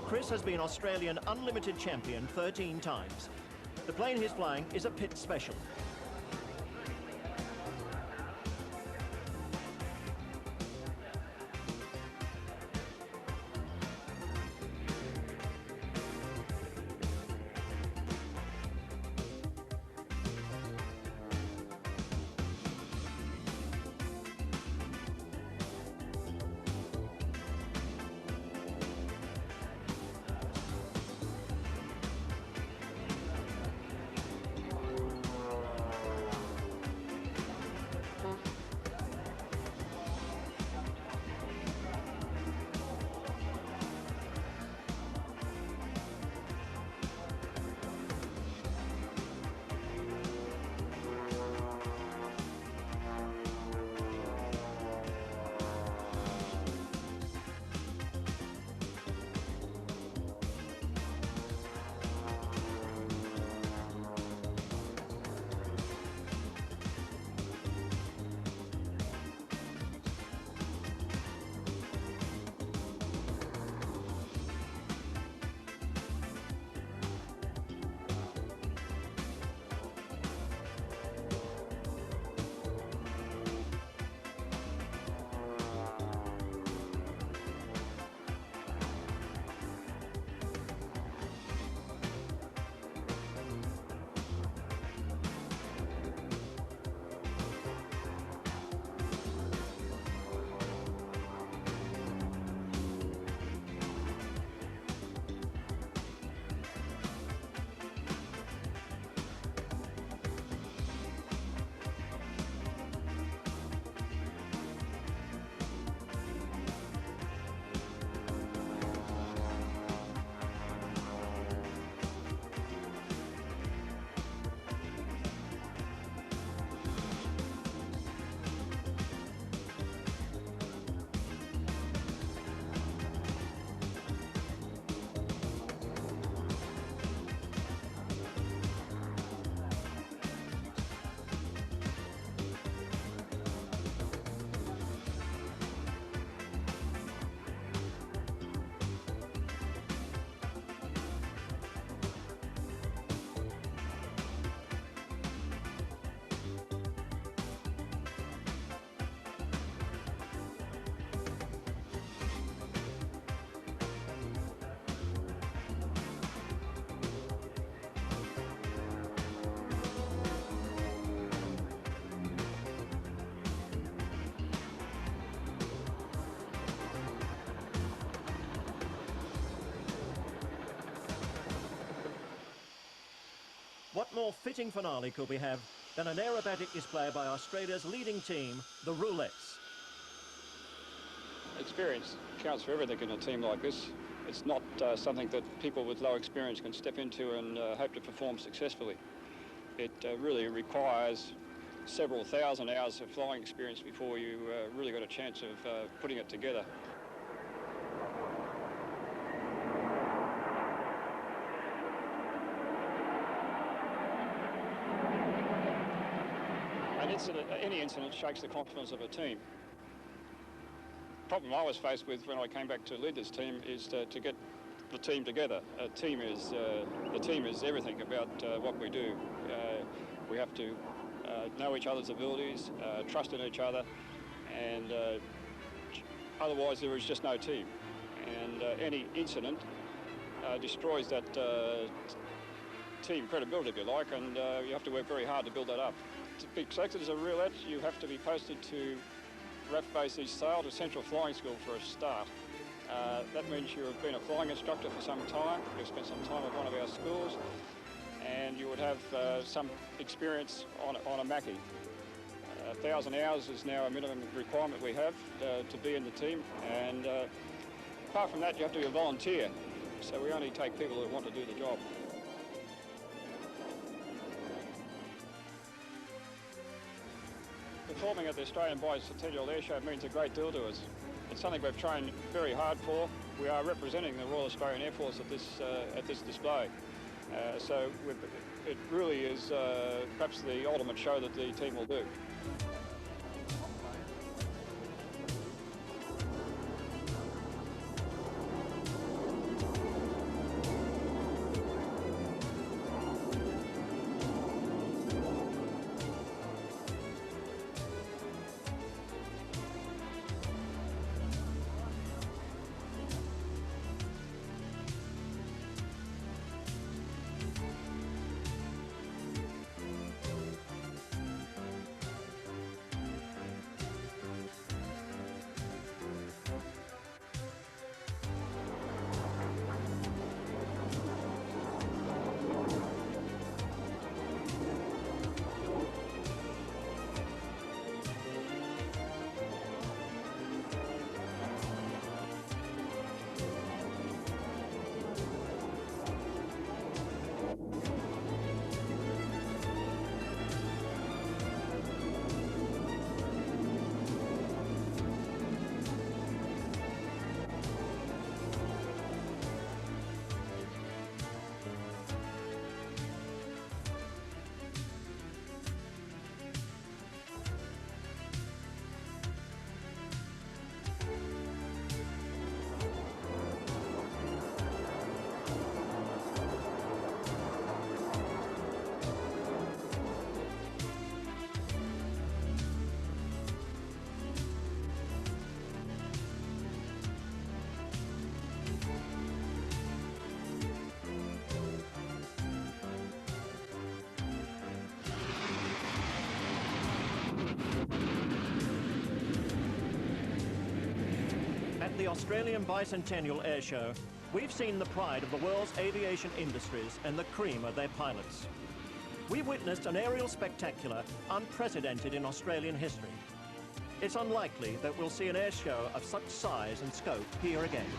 Chris has been Australian unlimited champion 13 times. The plane he's flying is a pit special. What more fitting finale could we have than an aerobatic display by Australia's leading team, the Roulettes? Experience counts for everything in a team like this. It's not something that people with low experience can step into and hope to perform successfully. It really requires several thousand hours of flying experience before you really got a chance of putting it together. Any incident shakes the confidence of a team. The problem I was faced with when I came back to lead this team is to get the team together. The team is everything about what we do. We have to know each other's abilities, trust in each other, and otherwise there is just no team. And any incident destroys that team credibility, if you like, and you have to work very hard to build that up. To be selected as a roulette, you have to be posted to RAF Base East Sale to Central Flying School for a start. That means you have been a flying instructor for some time, you've spent some time at one of our schools, and you would have some experience on a Mackie. 1,000 hours is now a minimum requirement we have to be in the team, and apart from that you have to be a volunteer, so we only take people who want to do the job. Performing at the Australian Bicentennial Air Show means a great deal to us. It's something we've trained very hard for. We are representing the Royal Australian Air Force at this display. So it really is perhaps the ultimate show that the team will do. the Australian Bicentennial Air Show, we've seen the pride of the world's aviation industries and the cream of their pilots. We've witnessed an aerial spectacular unprecedented in Australian history. It's unlikely that we'll see an air show of such size and scope here again.